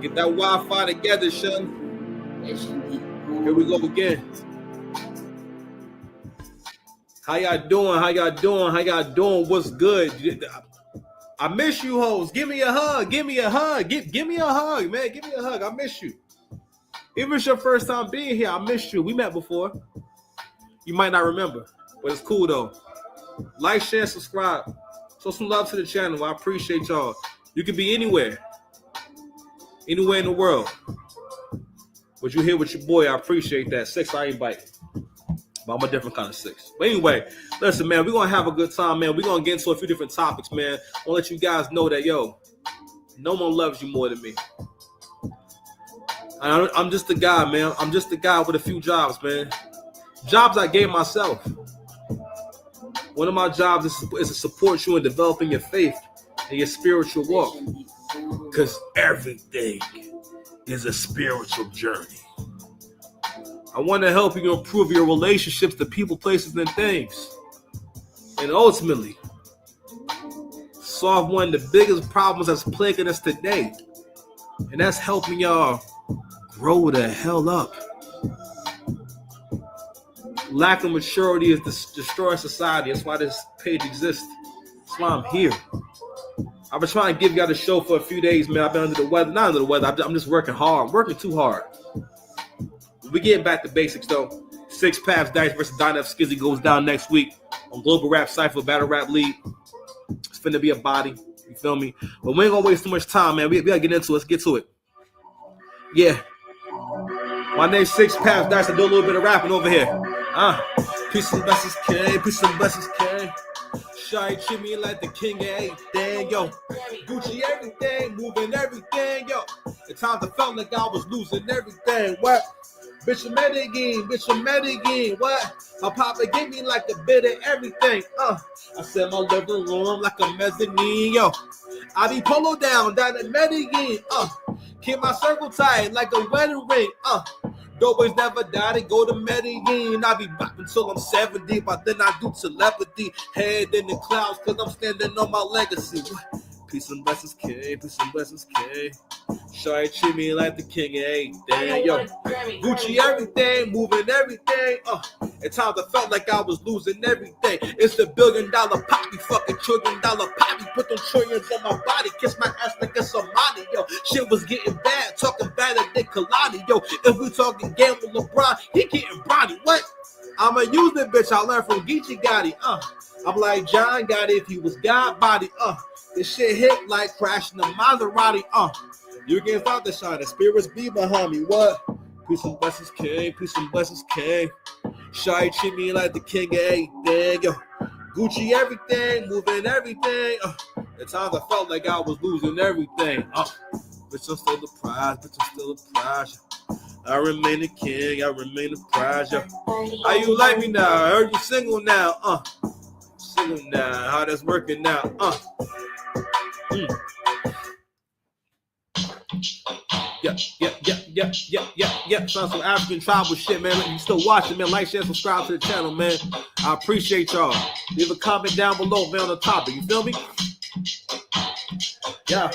Get that Wi-Fi together, son. Here we go again. How y'all doing? How y'all doing? How y'all doing? What's good? I miss you, hoes. Give me a hug. Give me a hug. Give me a hug, man. Give me a hug. I miss you. Even if it's your first time being here, I miss you. We met before. You might not remember, but it's cool though. Like, share, subscribe. Show some love to the channel. I appreciate y'all. You can be anywhere in the world. But you here with your boy, I appreciate that. 6, I ain't biting. But I'm a different kind of 6. But anyway, listen, man, we're going to have a good time, man. We're going to get into a few different topics, man. I want to let you guys know that, yo, no one loves you more than me. I'm just a guy, man. I'm just a guy with a few jobs, man. Jobs I gave myself. One of my jobs is to support you in developing your faith and your spiritual walk. Because everything is a spiritual journey. I want to help you improve your relationships to people, places, and things. And ultimately, solve one of the biggest problems that's plaguing us today. And that's helping y'all grow the hell up. Lack of maturity is destroying society. That's why this page exists. That's why I'm here. I've been trying to give y'all the show for a few days, man. I've been under the weather. Not under the weather. I'm just working hard. I'm working too hard. We're getting back to basics, though. 6 Paps Dice versus Don F. Skizzy goes down next week on Global Rap Cypher Battle Rap League. It's finna be a body. You feel me? But we ain't gonna waste too much time, man. We gotta get into it. Let's get to it. Yeah. My name's 6 Paps Dice. I do a little bit of rapping over here. Peace and blessings, K. Peace and blessings, K. Shy treat me like the king of everything, yo. Gucci everything, moving everything, yo. At times I felt like I was losing everything. What? Bitch, I'm mad again. What? My papa gave me like a bit of everything. I said my living room like a mezzanine, yo. I be polo down in Medellin. Keep my circle tight like a wedding ring. Doorways never die, they go to Medellin. I be bopping till I'm 70, but then I do telepathy. Head in the clouds, cause I'm standing on my legacy. Peace and blessings, K. Peace and blessings, K. Shawty treat me like the king of everything, yo. Gucci everything, moving everything. At times I felt like I was losing everything. It's the $1 billion poppy, fucking $1 trillion poppy. Put them trillions on my body, kiss my ass like it's some money, yo. Shit was getting bad, talking bad at Nick Kalani, yo. If we talking game with LeBron, he getting Bronny. What? I'ma use that bitch I learned from Geechee Gotti. I'm like John Gotti if he was God body. This shit hit like crashing a Maserati. You can't stop the shine. The spirits be behind me. What? Peace and blessings, King. Peace and blessings, King. Shy treat me like the king of everything. Yo. Gucci everything, moving everything. At times I felt like I was losing everything. Bitch, I'm still the prize. Bitch, I'm still the prize. I remain the king. I remain the prize. Yo. How you like me now? I heard you single now. Single now. How that's working now? Yeah. Sounds some African tribal shit, man. You still watching, man. Like, share, subscribe to the channel, man. I appreciate y'all. Leave a comment down below, man, on the topic. You feel me? Yo.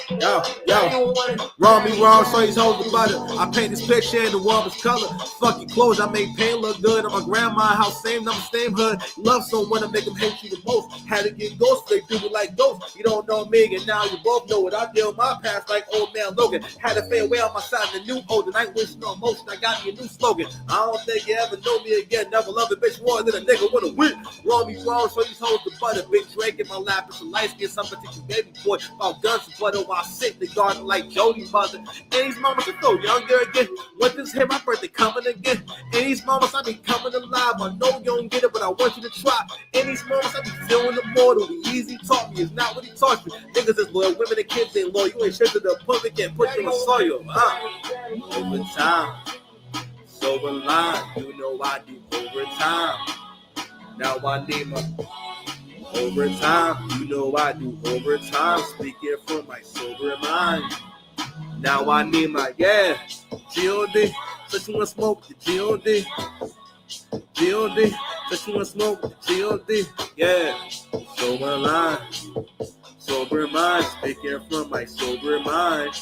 Wrong me wrong, so he's holding butter. I paint this picture in the warmest color. Fuck your clothes, I make paint look good. At my grandma's house, same number, same hood. Love someone to make them hate you the most. Had to get ghosts, they do it like ghosts. You don't know me, and now you both know it. I deal with my past like old man Logan. Had to fade away on my side, the new old. And I ain't wishing no emotion, I got me a new slogan. I don't think you ever know me again. Never love a bitch more than a nigga wanna win. Wrong me wrong, so he's holding the butter. Big Drake in my lap, it's a light skin, something teach you baby boy. About guns and butter while I sit in the garden like Jody mother. And these moments I feel younger again. What this here, my birthday coming again. In these moments I be coming alive. I know you don't get it, but I want you to try. In these moments I be feeling immortal. The easy taught me is not what he taught me. Niggas is loyal, women and kids ain't loyal. You ain't shit to the appointment, can't put you in soil. Overtime, sober line. You know I do overtime. Now I need my overtime. You know I do overtime. Speaking from my sober mind. Now I need my G.O.D. Touch you wanna smoke the G.O.D. G.O.D. Touch you wanna smoke the G.O.D. Yeah. Sober line. Sober mind. Speaking from my sober mind.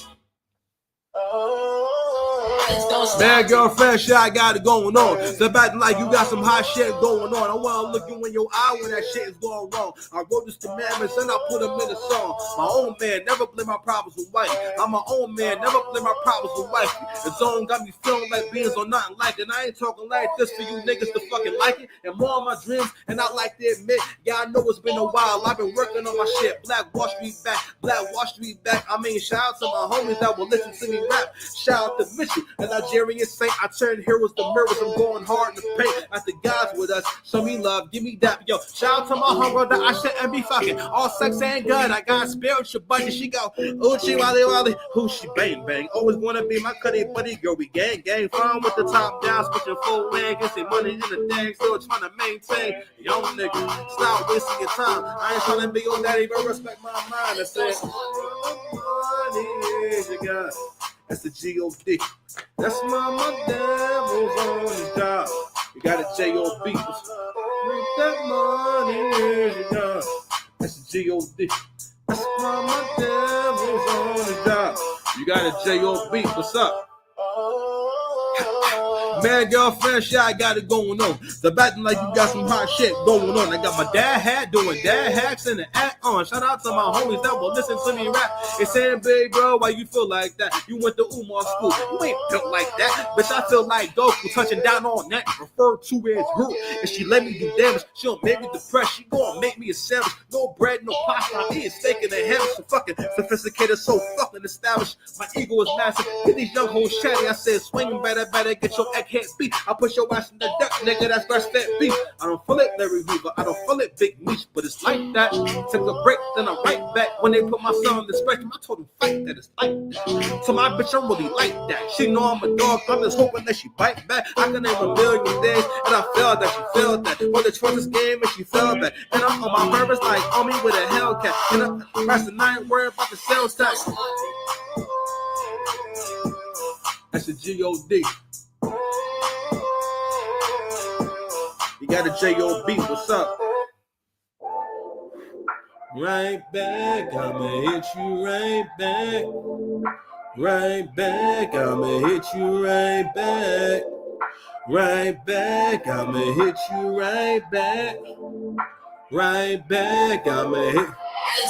Man, girlfriend, shit, I got it going on. Step back like you got some hot shit going on. I want to look you in your eye when that shit is going wrong. I wrote this commandments and I put them in a song. My own man, never blame my problems with wife. I'm my own man, never blame my problems with wife. The zone got me feeling like beans or nothing like it. I ain't talking like this for you niggas to fucking like it. And more of my dreams, and I like to admit, yeah, I know it's been a while. I've been working on my shit. Black Wall Street back, Black Wall Street back. I mean, shout out to my homies that will listen to me rap. Shout out to Mitchell, a Nigerian saint. I turn heroes to mirrors. I'm going hard to paint. Like the guys with us. Show me love, give me that. Yo, shout out to my homegirl that I shouldn't be fucking. All sex ain't good. I got spiritual budget. She go, Uchi Wally Wally. Who she bang bang. Always wanna be my cutty buddy girl. We gang gang. Fun with the top down. Switching full leg. Get some money in the thing. Still trying to maintain. Young nigga, stop wasting your time. I ain't trying to be your daddy, but respect my mind. I said, money is your God. That's the G.O.D. That's my devil's on his job. You got a J.O.B. That money is your God. That's the G.O.D. That's my devil's on his job. You got a J.O.B. What's up? Man, girlfriend, shit, I got it going on. The batting like you got some hot shit going on. I got my dad hat doing dad hacks and the act on. Shout out to my homies that will listen to me rap. They saying, babe, bro, why you feel like that? You went to Umar school. You ain't built like that. Bitch, I feel like Goku touching down on that. Refer to as her. And she let me do damage. She don't make me depressed. She gonna make me a sandwich. No bread, no pasta. I'm eating steak in the ham. So fucking sophisticated, so fucking established. My ego is massive. Get these young hoes chatty. I said, swing better, get your egg head beat. I push your ass in the dirt, nigga. That's grass-fed beef. I don't feel it, Larry Weaver. I don't feel it, Big Meech, but it's like that. Took a break, then I'm right back. When they put my son on the spectrum, I told him fight that. It's like that. To my bitch, I'm really like that. She know I'm a dog. I'm just hoping that she bite back. I can name a million things, and I felt that she felt that. On the choices game, and she felt that. And I'm on my purpose, like on me with a Hellcat. And I'm pressing, I ain't worried about the sales tax. That's the G.O.D. You got a J.O.B. What's up? Right back, I'ma hit you right back. Right back, I'ma hit you right back. Right back, I'ma hit you right back. Right back, I'ma hit.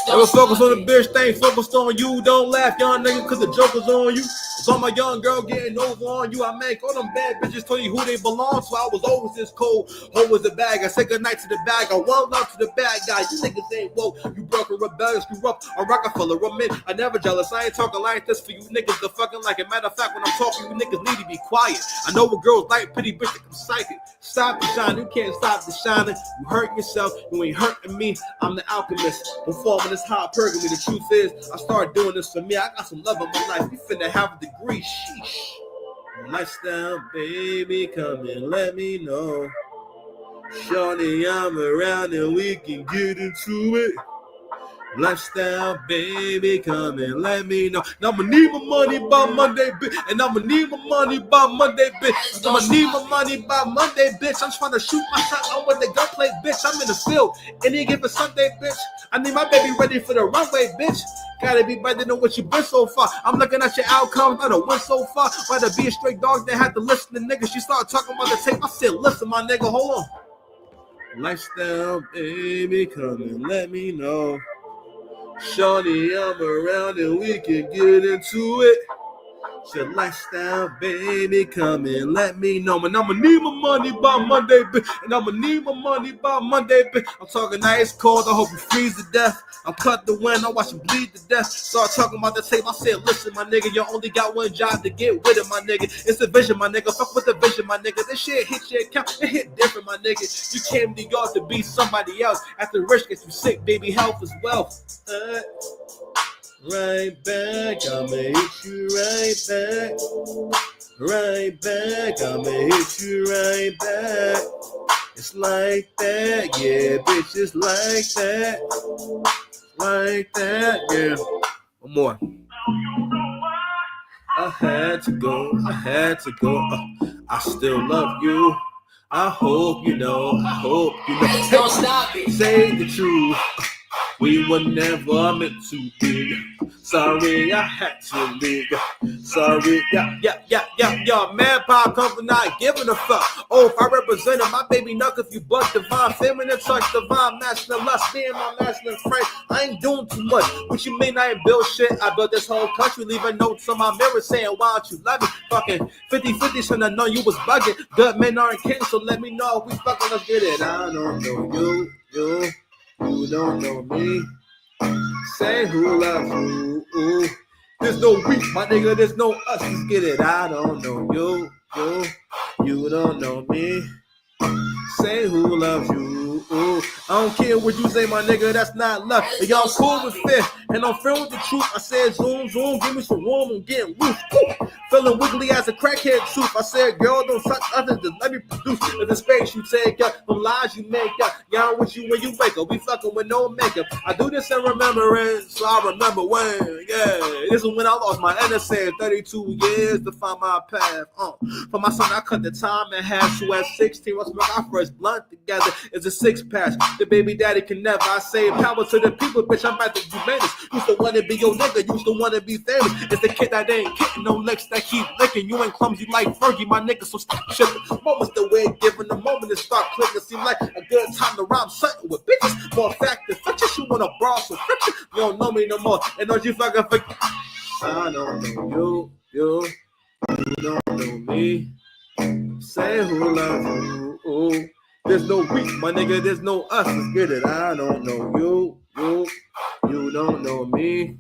Never focus on the bitch, thing focused on you. Don't laugh, young nigga, cause the joke is on you. It's on my young girl getting over on you. I make all them bad bitches tell you who they belong to. I was always this cold, always the bag. I said goodnight to the bag. I one love to the bad guy. You niggas ain't woke. You broke a rebellious, grew up a Rockefeller. I never jealous. I ain't talking like this for you niggas. The fucking like it. Matter of fact, when I'm talking, you niggas need to be quiet. I know what girls like, pretty bitch that come psychic. Stop the shine, you can't stop the shining. You hurt yourself, you ain't hurting me. I'm the alchemist, performing this hypergamy. The truth is, I started doing this for me. I got some love in my life. We finna have a degree. Sheesh. Lifestyle, baby, come and let me know. Shorty, I'm around and we can get into it. Lifestyle, baby, come and let me know. Now I'ma need my money by Monday, bitch. And I'ma need my money by Monday, bitch. I'ma need my money by Monday, bitch. I'm trying to shoot my shot on with the gunplay, bitch. I'm in the field any given Sunday, bitch. I need my baby ready for the runway, bitch. Gotta be better than what you been so far. I'm looking at your outcomes, not a win so far. Rather be a straight dog than have to listen to niggas. She started talking about the tape. I said, listen, my nigga, hold on. Lifestyle, baby, come and let me know. Shorty, I'm around and we can get into it. Your lifestyle, baby, come and let me know. And I'ma need my money by Monday, bitch. And I'ma need my money by Monday, bitch. I'm talking ice cold, I hope you freeze to death. I'm cut the wind, I watch you bleed to death. Start talking about the tape, I said, listen, my nigga, you only got one job to get with it, my nigga. It's the vision, my nigga. Fuck with the vision, my nigga. This shit hit your account, it hit different, my nigga. You came to New York to be somebody else. After rich gets you sick, baby, health is wealth. Right back, I'ma hit you right back. Right back, I'ma hit you right back. It's like that, yeah, bitch, it's like that. Like that, yeah. One more. I had to go. I still love you. I hope you know. Don't stop it. Say the truth. We were never meant to be. Sorry, I had to leave. Sorry, yeah. Man, power come for not giving a fuck. Oh, if I represented my baby knuck, if you buck divine, feminine touch, divine, masculine lust, being my masculine friend. I ain't doing too much. What you mean I ain't built shit? I built this whole country, leaving notes on my mirror saying, why don't you love me? Fucking 50-50, shouldn't have known you was bugging. Good men aren't kin, so let me know if we fucking, let's get it. I don't know you don't know me. Say who loves you. Ooh. There's no we, my nigga, there's no us. Let's get it. I don't know you don't know me. Say who loves you. Ooh. I don't care what you say, my nigga, that's not love. And y'all cool with fear, and I'm filled with the truth. I said, zoom, give me some room, I'm getting loose. Ooh. Feeling wiggly as a crackhead truth. I said, girl, don't touch others, just let me produce. In the space you take up, the lies you make up. Y'all with you when you wake up, we fucking with no makeup. I do this in remembrance, so I remember when, yeah. This is when I lost my innocence, 32 years to find my path. For my son, I cut the time in half, so at 16, let's make our first blunt together. It's a six-pack, the baby daddy can never. I say power to the people, bitch, I'm about to do menace. Used to want to be your nigga, used to want to be famous. It's the kid that ain't getting no licks that keep licking. You ain't clumsy like Fergie, my nigga, so stop tripping. Moments the way given the moment to start clicking. Seem like a good time to rhyme something with bitches. More fact than fiction, you wanna brawl some friction. You don't know me no more, and don't you fucking forget. I don't know you don't know me. Say who loves you. Ooh. There's no we, my nigga, there's no us. Let's get it. I don't know you don't know me.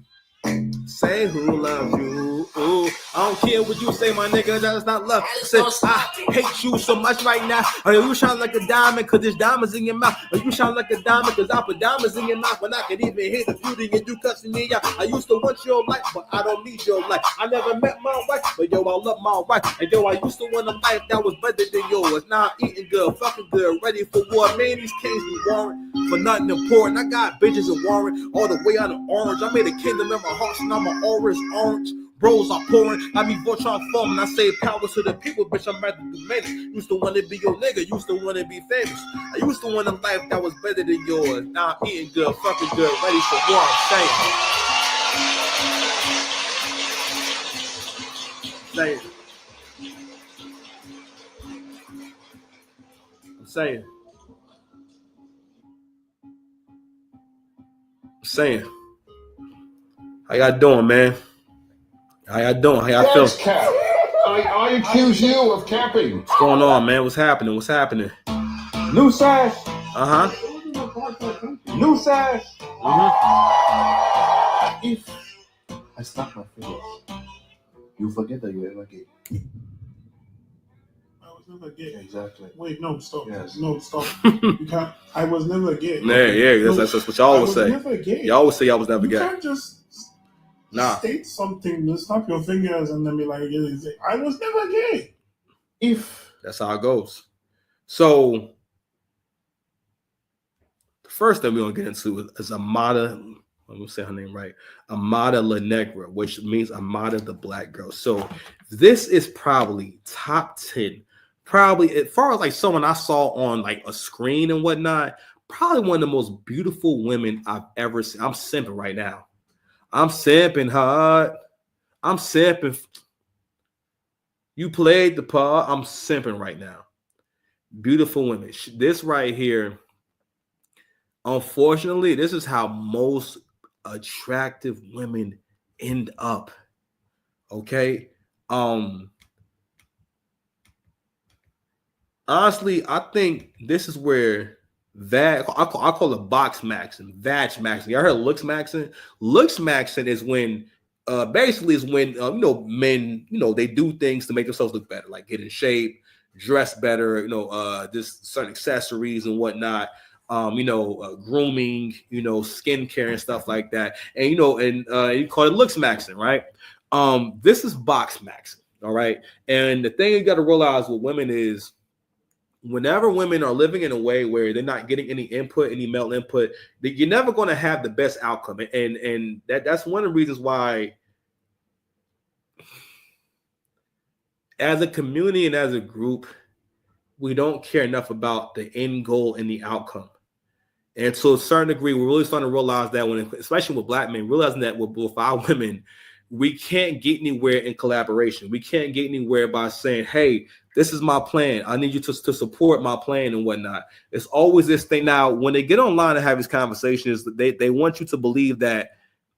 Say who loves you. Ooh. I don't care what you say, my nigga, that's not love. I said, I hate you so much right now. Are you shine like a diamond cause there's diamonds in your mouth? Are you shine like a diamond cause I put diamonds in your mouth? When I can even hear the beauty and you cussing me out. I used to want your life, but I don't need your life. I never met my wife, but yo, I love my wife. And yo, I used to want a life that was better than yours. Now I'm eating good, fucking good, ready for war. Man, these kings be warring for nothing important. I got bitches in warring all the way out of orange. I made a kingdom in my heart, so now my aura is orange. Bros are pouring. I mean, Voltron form, and I say power to the people, bitch. I'm about to do menace. Used to want to be your nigga. Used to want to be famous. I used to want a life that was better than yours. Now I'm eating good, fucking good, ready for war. I'm saying. How y'all doing, man? How y'all doing? How y'all feeling? Cap. I accuse you of capping. What's going on, man? What's happening? New sash. New sash. If I snap my fingers, you forget that you ever gay. I was never gay. Exactly. Wait, no, stop. Yes. No, stop. You can't. I was never gay. Yeah, that's what y'all always say. I was never gay. You always say I was never gay. You can't just state something, just snap your fingers and then be like, I was never gay. If that's how it goes. So the first thing we're gonna get into is Amada. I'm gonna say her name right, Amada La Negra, which means Amada the Black Girl. So this is probably top 10, probably as far as like someone I saw on like a screen and whatnot, probably one of the most beautiful women I've ever seen. I'm simping right now. I'm simping hard. I'm simping. You played the part. I'm simping right now. Beautiful women. This right here, unfortunately, this is how most attractive women end up. Okay. Honestly, I think this is where that I call it box maxing, vag maxing. You heard looks maxing? Looks maxing is when basically is when men, they do things to make themselves look better, like get in shape, dress better, just certain accessories and whatnot. Grooming, skincare and stuff like that. And you call it looks maxing, right? This is box maxing, all right. And the thing you got to realize with women is, whenever women are living in a way where they're not getting any input, any male input, you're never going to have the best outcome. And that's one of the reasons why, as a community and as a group, we don't care enough about the end goal and the outcome. And to a certain degree, we're really starting to realize that especially with black men, realizing that with our women, we can't get anywhere in collaboration. We can't get anywhere by saying, hey, this is my plan. I need you to support my plan and whatnot. It's always this thing. Now, when they get online and have these conversations, they want you to believe that,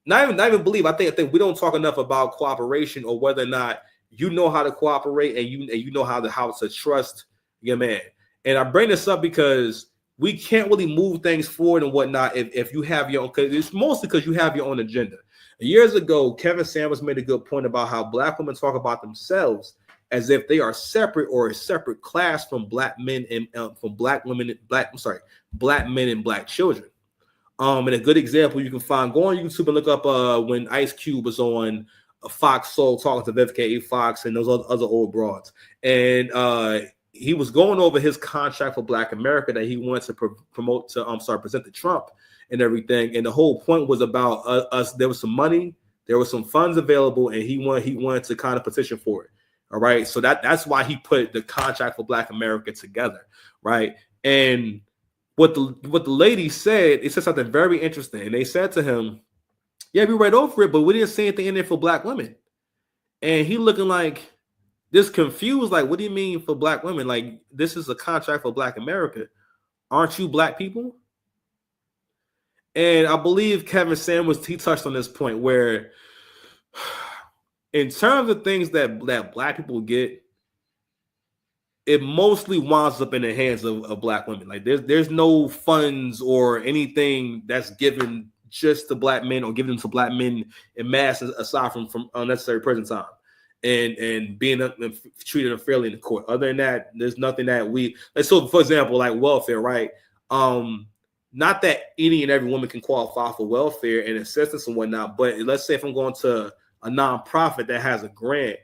not even believe. I think we don't talk enough about cooperation or whether or not you know how to cooperate and you know how to trust your man. And I bring this up because we can't really move things forward and whatnot if you have your own. Because it's mostly because you have your own agenda. Years ago, Kevin Samuels made a good point about how black women talk about themselves as if they are separate or a separate class from black men and from black women, black men and black children. And a good example you can find, go on YouTube and look up when Ice Cube was on Fox Soul talking to Vivica A. Fox and those other old broads. And he was going over his contract for Black America that he wanted to present to Trump and everything. And the whole point was about us. There was some money, there was some funds available, and he wanted to kind of petition for it. All right. So that's why he put the contract for Black America together. Right. And what the lady said, it said something very interesting. And they said to him, yeah, we read over it, but we didn't see anything in there for black women. And he looking like this confused, like, what do you mean for black women? Like, this is a contract for Black America. Aren't you black people? And I believe Kevin Samuels, he touched on this point where in terms of things that black people get, it mostly winds up in the hands of black women. Like there's no funds or anything that's given just to black men or given to black men in mass aside from unnecessary prison time and being treated unfairly in the court. Other than that, there's nothing that so for example, like welfare, right? Not that any and every woman can qualify for welfare and assistance and whatnot, but let's say if I'm going to a nonprofit that has a grant,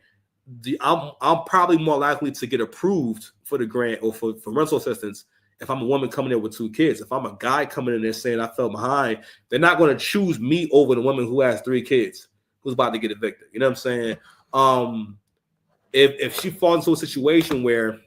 I'm probably more likely to get approved for the grant or for rental assistance if I'm a woman coming in with 2 kids. If I'm a guy coming in there saying I fell behind, they're not going to choose me over the woman who has 3 kids who's about to get evicted. You know what I'm saying? If she falls into a situation where,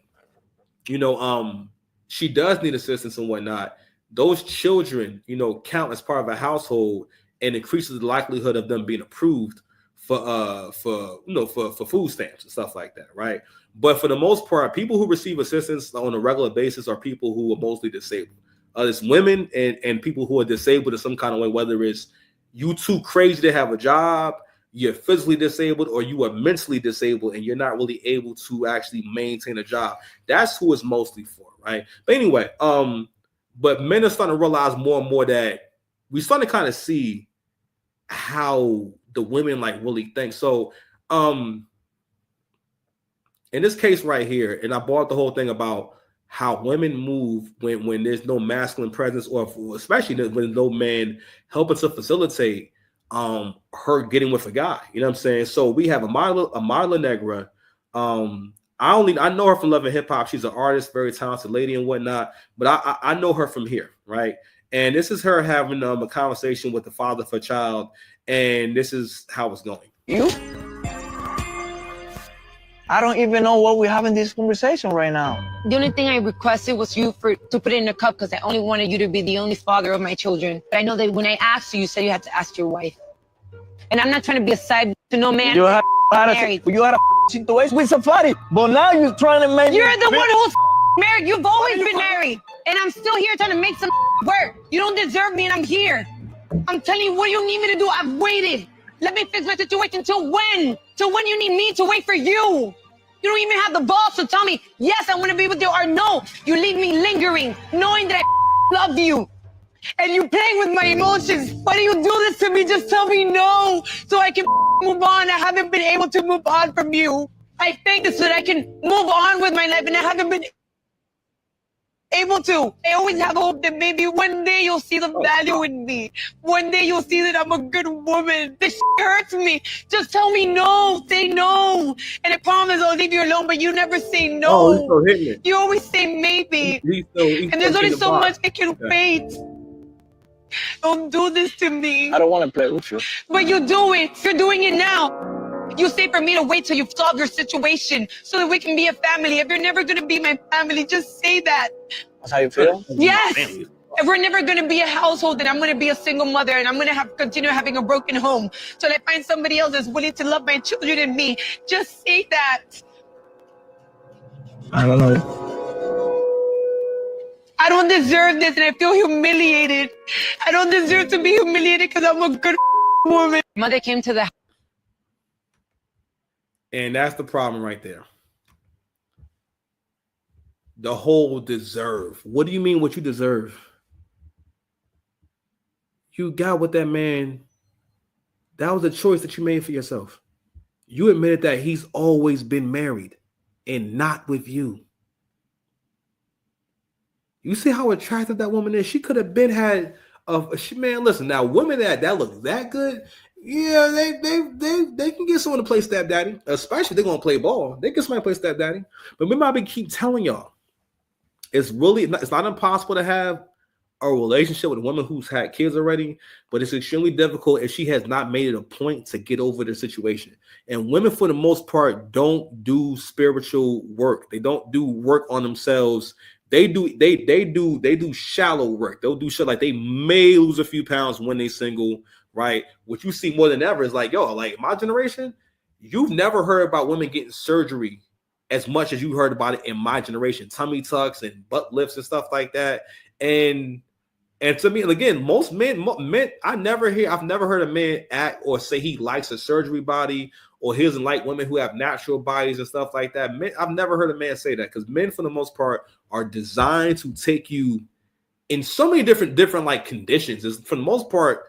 she does need assistance and whatnot, those children, count as part of a household and increases the likelihood of them being approved for food stamps and stuff like that, right? But for the most part, people who receive assistance on a regular basis are people who are mostly disabled. It's women and people who are disabled in some kind of way, whether it's you too crazy to have a job, you're physically disabled, or you are mentally disabled and you're not really able to actually maintain a job. That's who it's mostly for, right? But anyway, but men are starting to realize more and more that we starting to kind of see how the women like really think. So in this case right here, and I brought the whole thing about how women move when there's no masculine presence, or especially when no man helping to facilitate her getting with a guy. You know what I'm saying? So we have a Marla Negra. I know her from Love and Hip Hop. She's an artist, very talented lady and whatnot. But I know her from here, right? And this is her having a conversation with the father of her child, and this is how it's going. You? I don't even know what we're having this conversation right now. The only thing I requested was you to put it in a cup because I only wanted you to be the only father of my children. But I know that when I asked you, you said you had to ask your wife. And I'm not trying to be a side to no man. You had a situation with Safari, but now you're trying to make. You're the one who's married. You've always been married. And I'm still here trying to make some work. You don't deserve me and I'm here. I'm telling you, what do you need me to do? I've waited. Let me fix my situation till when? Till when you need me to wait for you? You don't even have the balls to tell me, yes, I want to be with you, or no. You leave me lingering, knowing that I love you. And you playing with my emotions. Why do you do this to me? Just tell me no, so I can move on. I haven't been able to move on from you. I think this so that I can move on with my life, and I haven't been able to. I always have hope that maybe one day you'll see the value in me. One day you'll see that I'm a good woman. This hurts me. Just tell me no. Say no. And I promise I'll leave you alone, but you never say no. Oh, he's still hitting it. You always say maybe. He's and there's only so much I can wait. Don't do this to me. I don't want to play with you. But you do it. You're doing it now. You say for me to wait till you solve your situation so that we can be a family. If you're never going to be my family, just say that. That's how you feel? Yes. If we're never going to be a household, then I'm going to be a single mother and I'm going to continue having a broken home till I find somebody else that's willing to love my children and me. Just say that. I don't know. I don't deserve this and I feel humiliated. I don't deserve to be humiliated because I'm a good woman. Mother came to the house. And that's the problem right there. The whole deserve. What do you mean what you deserve? You got with that man. That was a choice that you made for yourself. You admitted that he's always been married and not with you. You see how attractive that woman is? She could have been had man. Listen, now women that look that good, yeah, they can get someone to play stepdaddy, especially if they're gonna play ball. They get somebody to play stepdaddy. But remember, I keep telling y'all, it's not impossible to have a relationship with a woman who's had kids already, but it's extremely difficult if she has not made it a point to get over the situation. And women, for the most part, don't do spiritual work. They don't do work on themselves. They do shallow work. They'll do shit like they may lose a few pounds when they single, right? What you see more than ever is like, yo, like my generation, you've never heard about women getting surgery as much as you heard about it in my generation. Tummy tucks and butt lifts and stuff like that. And to me, and again, most men, I've never heard a man act or say he likes a surgery body or he doesn't like women who have natural bodies and stuff like that. Men, I've never heard a man say that, because men, for the most part, are designed to take you in so many different like conditions. For the most part,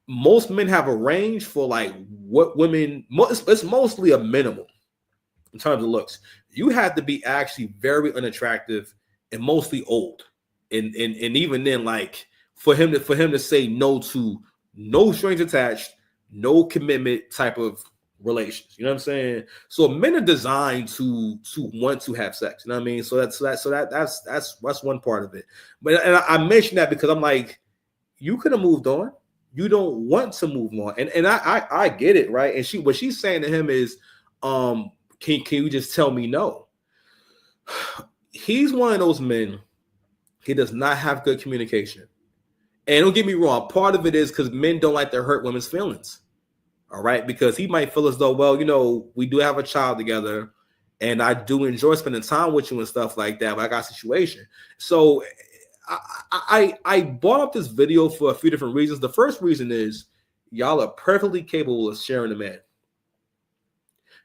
most men have a range for like what women. It's mostly a minimum in terms of looks. You have to be actually very unattractive and mostly old, and even then, like for him to say no to no strings attached, no commitment type of relations. You know what I'm saying? So men are designed to want to have sex. You know what I mean? So that's one part of it. But and I mentioned that because I'm like, you could have moved on. You don't want to move on, and I get it, right? And what she's saying to him is, can you just tell me no? He's one of those men. He does not have good communication. And don't get me wrong, part of it is because men don't like to hurt women's feelings. All right, because he might feel as though, well, you know, we do have a child together, and I do enjoy spending time with you and stuff like that, but I got a situation. So I brought up this video for a few different reasons. The first reason is y'all are perfectly capable of sharing a man,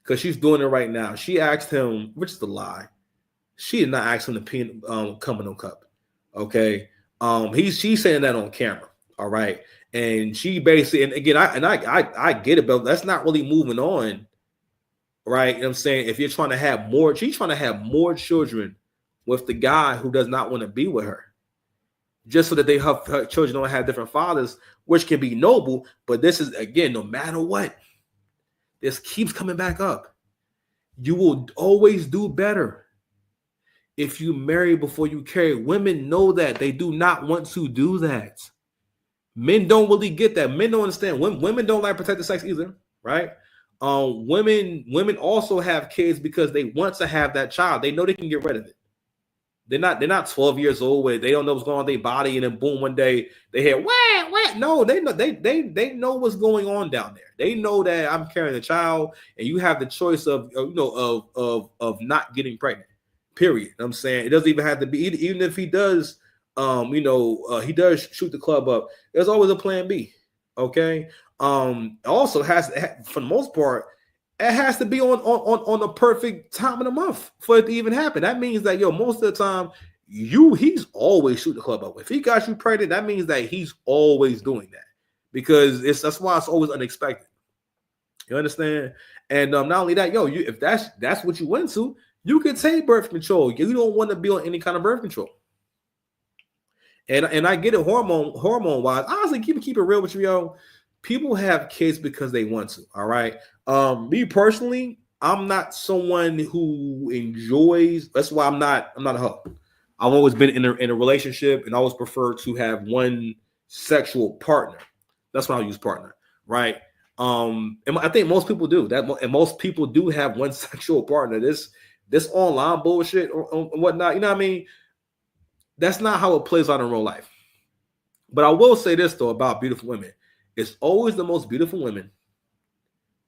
because she's doing it right now. She asked him, which is a lie. She did not ask him to come in no cup. Okay. She's saying that on camera. All right. And she basically, and again, I get it, but that's not really moving on. Right. You know what I'm saying? If you're trying to have more, she's trying to have more children with the guy who does not want to be with her, just so that her children don't have different fathers, which can be noble. But this is, again, no matter what, this keeps coming back up. You will always do better if you marry before you carry. Women know that. They do not want to do that. Men don't really get that. Men don't understand. Women don't like protected sex either, right? Women also have kids because they want to have that child. They know they can get rid of it. They're not 12 years old where they don't know what's going on with their body, and then boom, one day they hear what? No, they know what's going on down there. They know that I'm carrying a child, and you have the choice of not getting pregnant. Period. You know what I'm saying? It doesn't even have to be, even if he does. He does shoot the club up. There's always a plan B. Okay. Also has, for the most part, it has to be on the perfect time of the month for it to even happen. That means that most of the time he's always shooting the club up. If he got you pregnant, that means that he's always doing that, because that's why it's always unexpected. You understand? And not only that, if that's what you went to, you can take birth control. You don't want to be on any kind of birth control. And I get it hormone wise. Honestly, keep it real with you, people have kids because they want to. All right. Me personally, I'm not someone who enjoys. That's why I'm not a hoe. I've always been in a relationship and always prefer to have one sexual partner. That's why I use partner, right? And I think most people do that, and most people do have one sexual partner. This online bullshit or whatnot, you know what I mean? That's not how it plays out in real life. But I will say this though about beautiful women. It's always the most beautiful women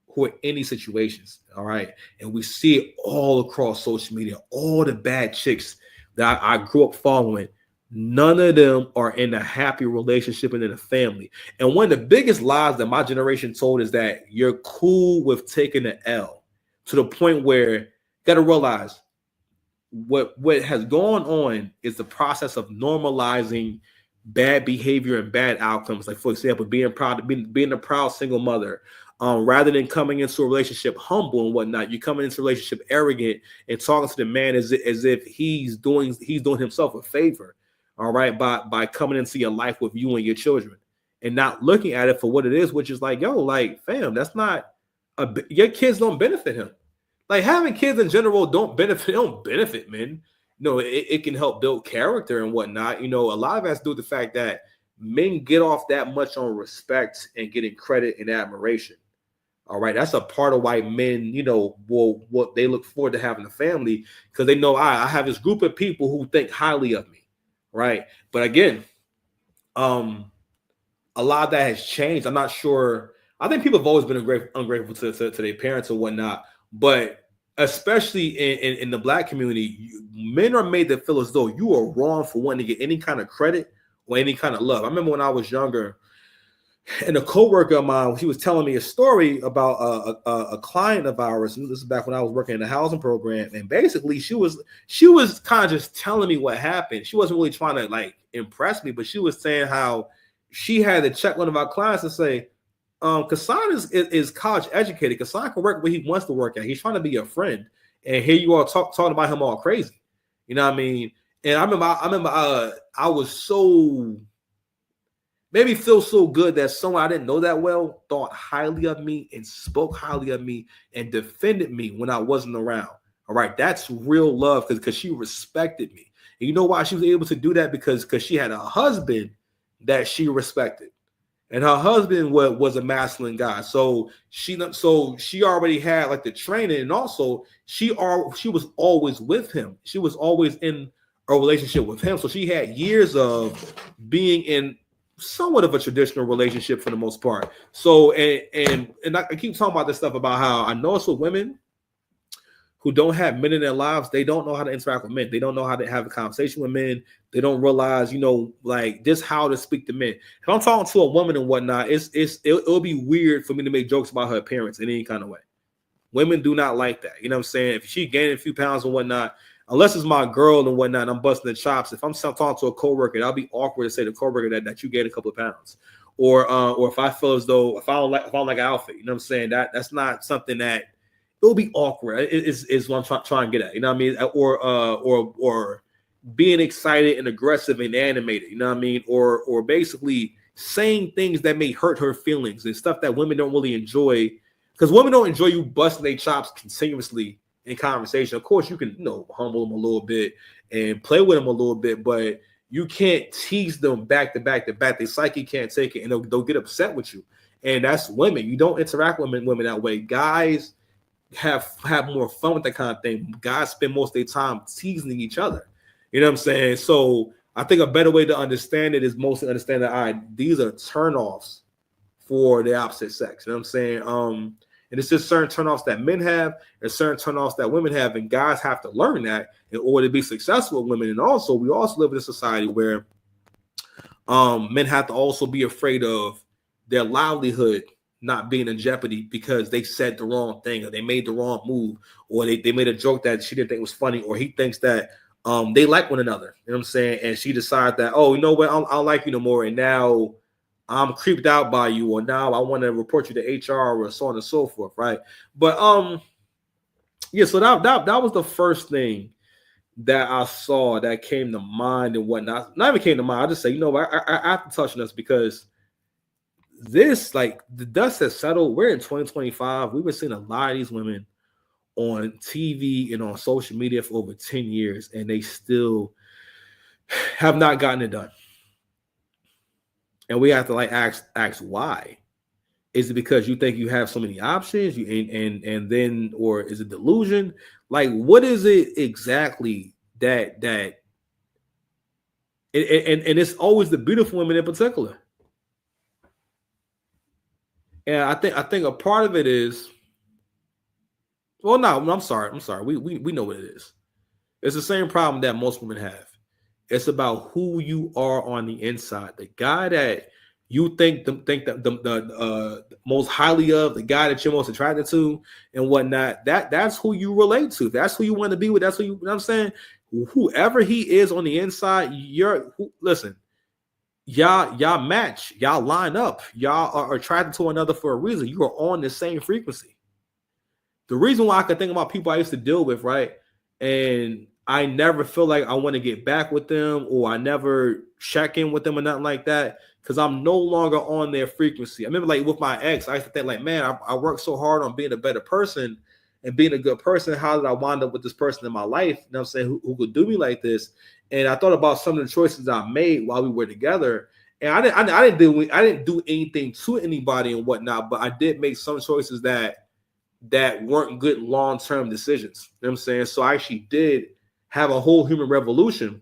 who are in these situations. All right. And we see it all across social media, all the bad chicks that I grew up following. None of them are in a happy relationship and in a family. And one of the biggest lies that my generation told is that you're cool with taking an L, to the point where you got to realize what has gone on is the process of normalizing bad behavior and bad outcomes. Like, for example, being a proud single mother, rather than coming into a relationship humble and whatnot. You coming into a relationship arrogant and talking to the man as if he's doing himself a favor, all right, by coming into your life with you and your children, and not looking at it for what it is, which is like, yo, like, fam, that's not your kids don't benefit him. Like, having kids in general don't benefit men. No, it can help build character and whatnot. You know, a lot of us do the fact that men get off that much on respect and getting credit and admiration. All right, that's a part of why men, you know, will what they look forward to having a family, because they know I have this group of people who think highly of me, right? But again, a lot of that has changed. I'm not sure. I think people have always been ungrateful to their parents and whatnot, but especially in the Black community, men are made to feel as though you are wrong for wanting to get any kind of credit or any kind of love. I remember when I was younger, and a coworker of mine, he was telling me a story about a client of ours. And this is back when I was working in the housing program, and basically she was kind of just telling me what happened. She wasn't really trying to like impress me, but she was saying how she had to check one of our clients and say, Kassan is college educated. Kassan can work where he wants to work at. He's trying to be a friend, and here you are talking about him all crazy. You know what I mean? And I remember I was so maybe feel so good that someone I didn't know that well thought highly of me and spoke highly of me and defended me when I wasn't around. All right, that's real love, because she respected me. And you know why she was able to do that? Because she had a husband that she respected. And her husband was a masculine guy, so she already had like the training, and also she was always with him. She was always in a relationship with him, so she had years of being in somewhat of a traditional relationship for the most part. So and I keep talking about this stuff about how I notice with women who don't have men in their lives, they don't know how to interact with men. They don't know how to have a conversation with men. They don't realize, you know, like just how to speak to men. If I'm talking to a woman and whatnot, it'll be weird for me to make jokes about her appearance in any kind of way. Women do not like that. You know what I'm saying? If she gained a few pounds and whatnot, unless it's my girl and whatnot, and I'm busting the chops. If I'm talking to a coworker, that'll be awkward to say to the coworker that you gained a couple of pounds, or if I feel as though if I don't like an outfit, you know what I'm saying? That's not something that it'll be awkward. Is what I'm trying to get at. You know what I mean? Or being excited and aggressive and animated. You know what I mean? Or basically saying things that may hurt her feelings and stuff that women don't really enjoy, because women don't enjoy you busting their chops continuously in conversation. Of course, you can, you know, humble them a little bit and play with them a little bit, but you can't tease them back to back to back. Their psyche can't take it, and they'll get upset with you. And that's women. You don't interact with women that way. Guys have more fun with that kind of thing. Guys spend most of their time teasing each other. You know what I'm saying? So I think a better way to understand it is mostly understand that, all right, these are turnoffs for the opposite sex. You know what I'm saying? And it's just certain turnoffs that men have and certain turnoffs that women have, and guys have to learn that in order to be successful with women. And also, we also live in a society where men have to also be afraid of their livelihood not being in jeopardy because they said the wrong thing, or they made the wrong move, or they made a joke that she didn't think was funny, or he thinks that they like one another. You know what I'm saying? And she decided that, oh, you know what, I don't like you no more, and now I'm creeped out by you, or now I want to report you to HR, or so on and so forth, right? But yeah, so that was the first thing that I saw that came to mind and whatnot. Not even came to mind. I just say, you know, I have to touch on this because this, like, the dust has settled. We're in 2025. We've been seeing a lot of these women on TV and on social media for over 10 years, and they still have not gotten it done. And we have to like ask why. Is it because you think you have so many options? And then, or is it delusion? Like, what is it exactly that And it's always the beautiful women in particular. And I think a part of it is, well, no, I'm sorry. We know what it is. It's the same problem that most women have. It's about who you are on the inside. The guy that you think that the most highly of, the guy that you're most attracted to, and whatnot. That's who you relate to. That's who you want to be with. That's who you know what I'm saying. Whoever he is on the inside, listen. Y'all match. Y'all line up. Y'all are attracted to another for a reason. You are on the same frequency. The reason why I can think about people I used to deal with, right? And I never feel like I want to get back with them, or I never check in with them or nothing like that, because I'm no longer on their frequency. I remember, like, with my ex, I used to think, like, man, I worked so hard on being a better person and being a good person. How did I wind up with this person in my life? You know what I'm saying? Who could do me like this? And I thought about some of the choices I made while we were together. And I didn't do anything to anybody and whatnot, but I did make some choices that weren't good long-term decisions. You know what I'm saying? So I actually did have a whole human revolution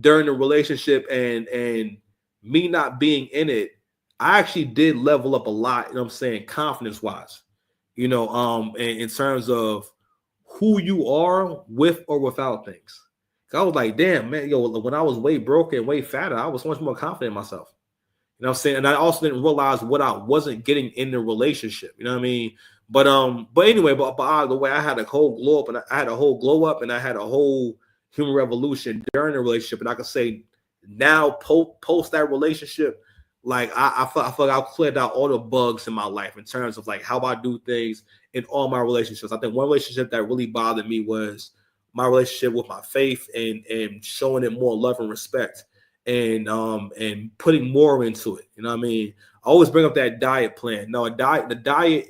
during the relationship, and me not being in it, I actually did level up a lot, you know what I'm saying, confidence-wise. In terms of who you are with or without things. I was like, damn, man, when I was way broke and way fatter, I was so much more confident in myself. You know what I'm saying? And I also didn't realize what I wasn't getting in the relationship. You know what I mean? But anyway, but either way, I had a whole glow up, and I had a whole human revolution during the relationship. And I can say now, post that relationship, like I feel like I've cleared out all the bugs in my life in terms of like how I do things in all my relationships. I think one relationship that really bothered me was my relationship with my faith, and showing it more love and respect, and putting more into it. You know what I mean? I always bring up that diet plan. No, the diet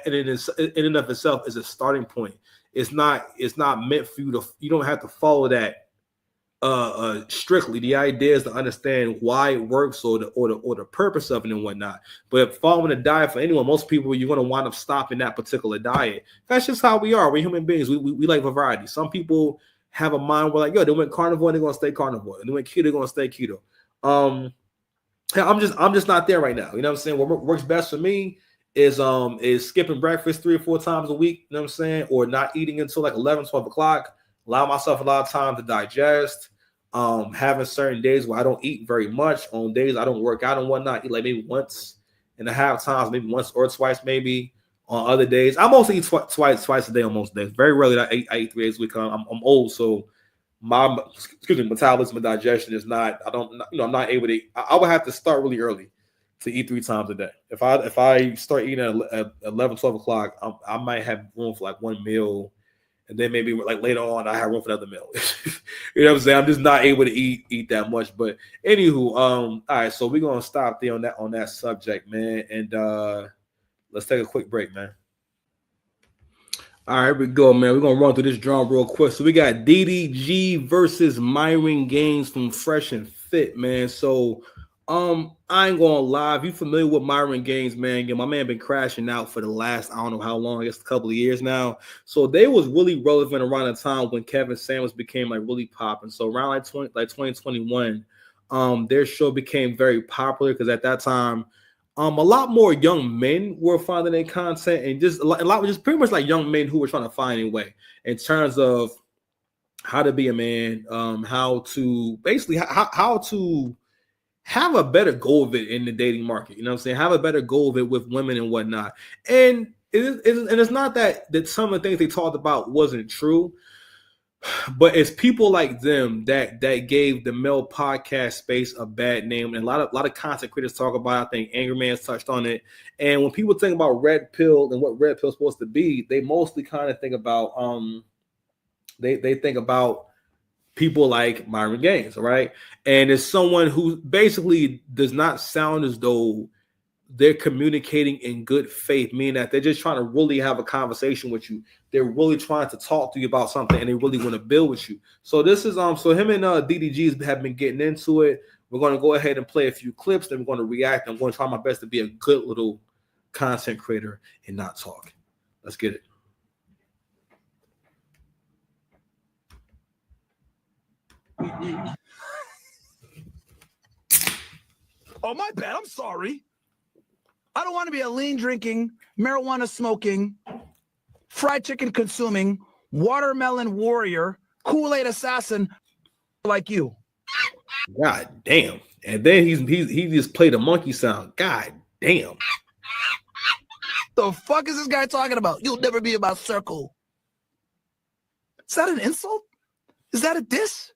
in and of itself is a starting point. It's not meant for you to. You don't have to follow that strictly. The idea is to understand why it works, or the purpose of it and whatnot. But following a diet for anyone, most people, you're going to wind up stopping that particular diet. That's just how we are. We're human beings. We like variety. Some people have a mind where, like, yo, they went carnivore, they're going to stay carnivore. And they went keto, they're going to stay keto. I'm just not there right now. You know what I'm saying? What works best for me is skipping breakfast 3 or 4 times a week. You know what I'm saying? Or not eating until like 11, 12 o'clock. Allow myself a lot of time to digest. Having certain days where I don't eat very much. On days I don't work out and whatnot, eat like maybe once and a half times, maybe once or twice, maybe. On other days, I mostly eat twice a day on most days. Very rarely I eat 3 days a week. I'm old, so my metabolism and digestion is not. I'm not able to. I would have to start really early to eat 3 times a day. If I start eating at 11, 12 o'clock, I might have room for like one meal. And then maybe like later on, I have room for another meal. You know what I'm saying? I'm just not able to eat that much. But anywho, all right. So we're gonna stop there on that subject, man. And let's take a quick break, man. All right, here we go, man. We're gonna run through this drum real quick. So we got DDG versus Myron Gaines from Fresh and Fit, man. So I ain't gonna lie. If you familiar with Myron Gaines, man, my man been crashing out for the last, I don't know how long, I guess a couple of years now. So they was really relevant around the time when Kevin Samuels became like really popping. So around like 2021, their show became very popular because at that time, a lot more young men were finding their content, and just a lot just pretty much like young men who were trying to find a way in terms of how to be a man, how to basically how to have a better go of it in the dating market. You know what I'm saying? Have a better go of it with women and whatnot. And it's not that some of the things they talked about wasn't true, but it's people like them that gave the male podcast space a bad name. And a lot of content creators talk about it. I think Angry Man's touched on it. And when people think about Red Pill and what Red Pill is supposed to be, they mostly kind of think about they think about people like Myron Gaines, right? And it's someone who basically does not sound as though they're communicating in good faith, meaning that they're just trying to really have a conversation with you. They're really trying to talk to you about something, and they really want to build with you. So this is so him and DDGs have been getting into it. We're going to go ahead and play a few clips, then we're going to react. I'm going to try my best to be a good little content creator and not talk. Let's get it. Oh, my bad. I'm sorry. I don't want to be a lean drinking, marijuana smoking, fried chicken consuming, watermelon warrior, Kool-Aid assassin like you. God damn. And then he just played a monkey sound. God damn. The fuck is this guy talking about? You'll never be in my circle. Is that an insult? Is that a diss?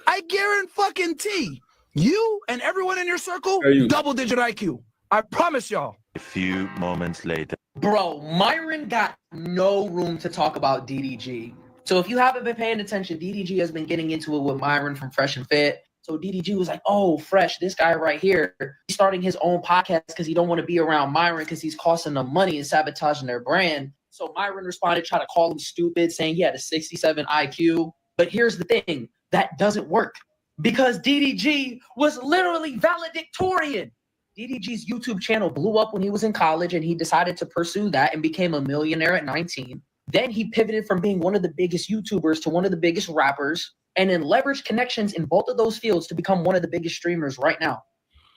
I guarantee you and everyone in your circle, double-digit IQ. I promise y'all. A few moments later. Bro, Myron got no room to talk about DDG. So if you haven't been paying attention, DDG has been getting into it with Myron from Fresh and Fit. So DDG was like, oh, Fresh, this guy right here, he's starting his own podcast because he don't want to be around Myron because he's costing them money and sabotaging their brand. So Myron responded, trying to call him stupid, saying he had a 67 IQ. But here's the thing, that doesn't work because DDG was literally valedictorian. DDG's YouTube channel blew up when he was in college and he decided to pursue that and became a millionaire at 19. Then he pivoted from being one of the biggest YouTubers to one of the biggest rappers and then leveraged connections in both of those fields to become one of the biggest streamers right now.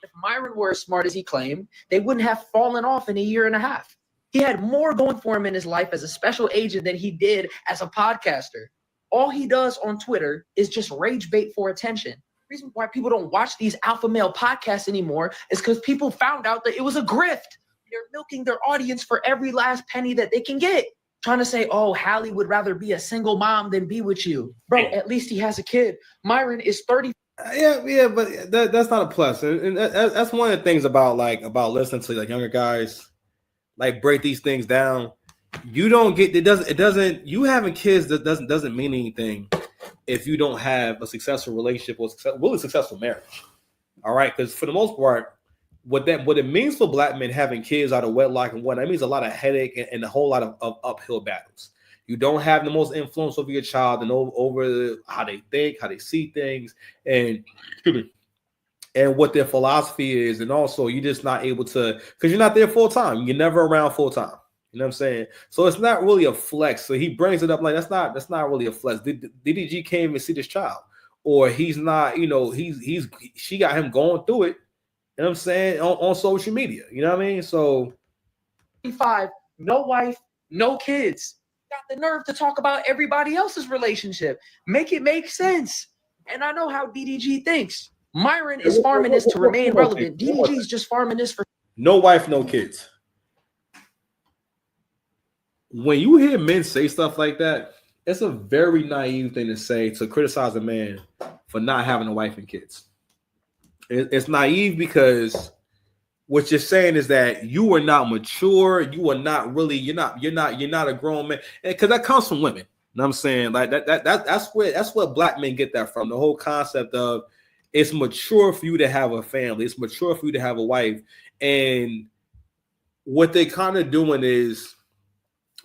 If Myron were as smart as he claimed, they wouldn't have fallen off in a year and a half. He had more going for him in his life as a special agent than he did as a podcaster. All he does on Twitter is just rage bait for attention. The reason why people don't watch these alpha male podcasts anymore is because people found out that it was a grift. They're milking their audience for every last penny that they can get. Trying to say, oh, Hallie would rather be a single mom than be with you. Bro, at least he has a kid. Myron is 30. Yeah, but that's not a plus. And that's one of the things about listening to younger guys break these things down. You don't get it doesn't you having kids that doesn't mean anything if you don't have a successful relationship or really successful marriage. All right, because for the most part, what it means for black men having kids out of wedlock and that means a lot of headache and a whole lot of uphill battles. You don't have the most influence over your child and over how they think, how they see things, and what their philosophy is, and also you're just not able to because you're not there full time. You're never around full time. You know what I'm saying? So it's not really a flex. So he brings it up like that's not really a flex. DDG can't even see this child, or he's not. She got him going through it. You know what I'm saying on social media. You know what I mean? So 35, no wife, no kids. Got the nerve to talk about everybody else's relationship. Make it make sense. And I know how DDG thinks. Myron is farming this to remain relevant. DDG is just farming this for no wife, no kids. When you hear men say stuff like that, it's a very naive thing to say, to criticize a man for not having a wife and kids. It's naive because what you're saying is that you are not mature. You are not really. You're not a grown man, because that comes from women. You know what I'm saying? Like that's where black men get that from. The whole concept of it's mature for you to have a family. It's mature for you to have a wife, and what they kind of doing is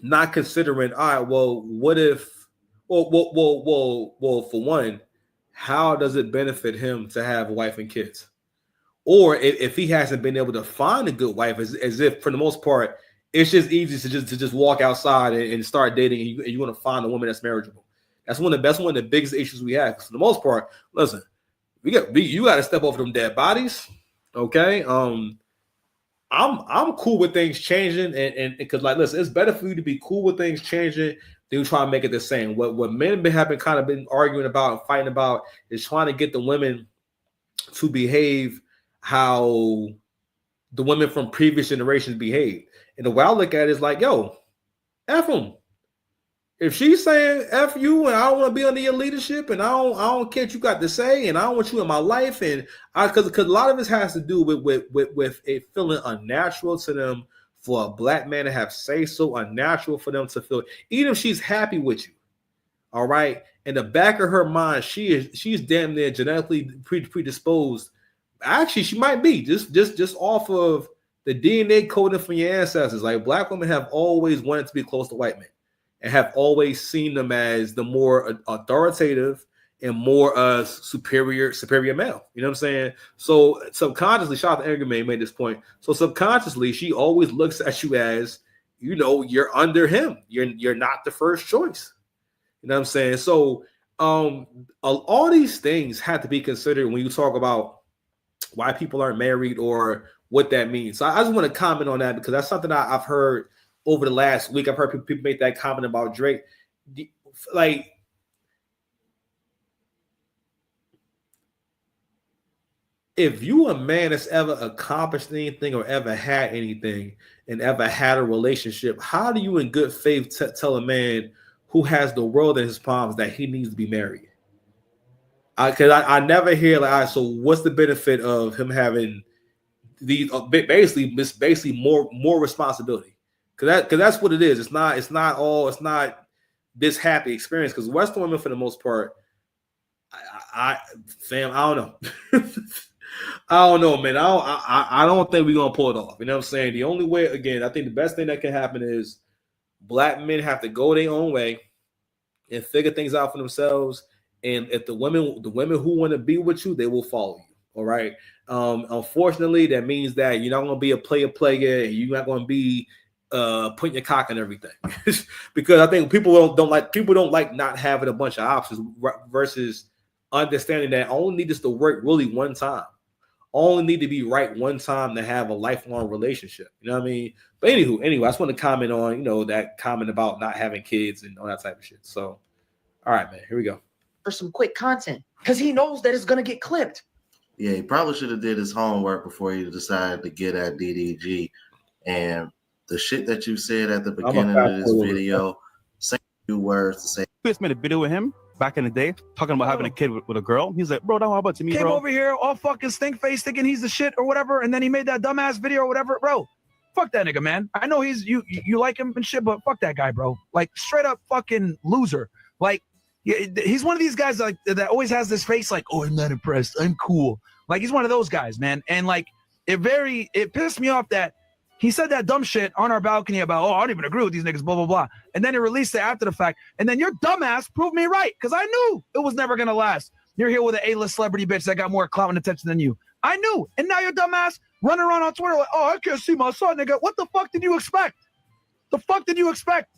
not considering, all right, well, what if, well, for one, how does it benefit him to have a wife and kids? Or if he hasn't been able to find a good wife, as if for the most part, it's just easy to just walk outside and start dating, and you want to find a woman that's marriageable. That's one of the biggest issues we have. For the most part, listen, you got to step over them dead bodies, okay? I'm cool with things changing, and because listen, it's better for you to be cool with things changing than try to make it the same. What men have been arguing about and fighting about is trying to get the women to behave how the women from previous generations behave. And the way I look at it is like, yo, F them. If she's saying F you and I don't want to be under your leadership and I don't care what you got to say and I don't want you in my life, and because a lot of this has to do with it feeling unnatural to them for a black man to have say so, unnatural for them to feel, even if she's happy with you. All right. In the back of her mind, she's damn near genetically predisposed. Actually, she might be just off of the DNA coding from your ancestors. Like black women have always wanted to be close to white men, and have always seen them as the more authoritative and more superior male. You know what I'm saying? So subconsciously, shout out to Edgar made this point. So subconsciously, she always looks at you as, you're under him. You're not the first choice. You know what I'm saying? So all these things have to be considered when you talk about why people aren't married or what that means. So I just want to comment on that because that's something I've heard over the last week. I've heard people make that comment about Drake. Like, if you a man that's ever accomplished anything or ever had anything and ever had a relationship, how do you in good faith tell a man who has the world in his palms that he needs to be married? Because I never hear like, all right, so what's the benefit of him having these basically more responsibility? Because that's what it is. It's not this happy experience. Because Western women, for the most part, I don't know. I don't know, man. I don't think we're gonna pull it off. You know what I'm saying? The only way, again, I think the best thing that can happen is black men have to go their own way and figure things out for themselves. And if the women who want to be with you, they will follow you. All right. Unfortunately, that means that you're not gonna be a player, and you're not gonna be putting your cock in everything. Because I think people don't like not having a bunch of options versus understanding that I only need this to work really one time. Only need to be right one time to have a lifelong relationship. You know what I mean? But anyway, I just want to comment on, that comment about not having kids and all that type of shit. So, all right, man, here we go. For some quick content, because he knows that it's gonna get clipped. Yeah, he probably should have did his homework before he decided to get at DDG. And the shit that you said at the beginning of this video, say a few words to say. Chris made a video with him back in the day, talking about having a kid with a girl. He's like, bro, don't worry about to me, Came bro. over here all fucking stink face thinking he's the shit or whatever, and then he made that dumbass video or whatever. Bro, fuck that nigga, man. I know you like him and shit, but fuck that guy, bro. Like, straight up fucking loser. Like, he's one of these guys like that always has this face like, oh, I'm not impressed, I'm cool. Like, he's one of those guys, man. And like, it pissed me off that he said that dumb shit on our balcony about, oh, I don't even agree with these niggas, blah, blah, blah. And then he released it after the fact. And then your dumbass proved me right, because I knew it was never going to last. You're here with an A-list celebrity bitch that got more clout and attention than you. I knew. And now your dumbass running around on Twitter like, oh, I can't see my son, nigga. What the fuck did you expect? The fuck did you expect?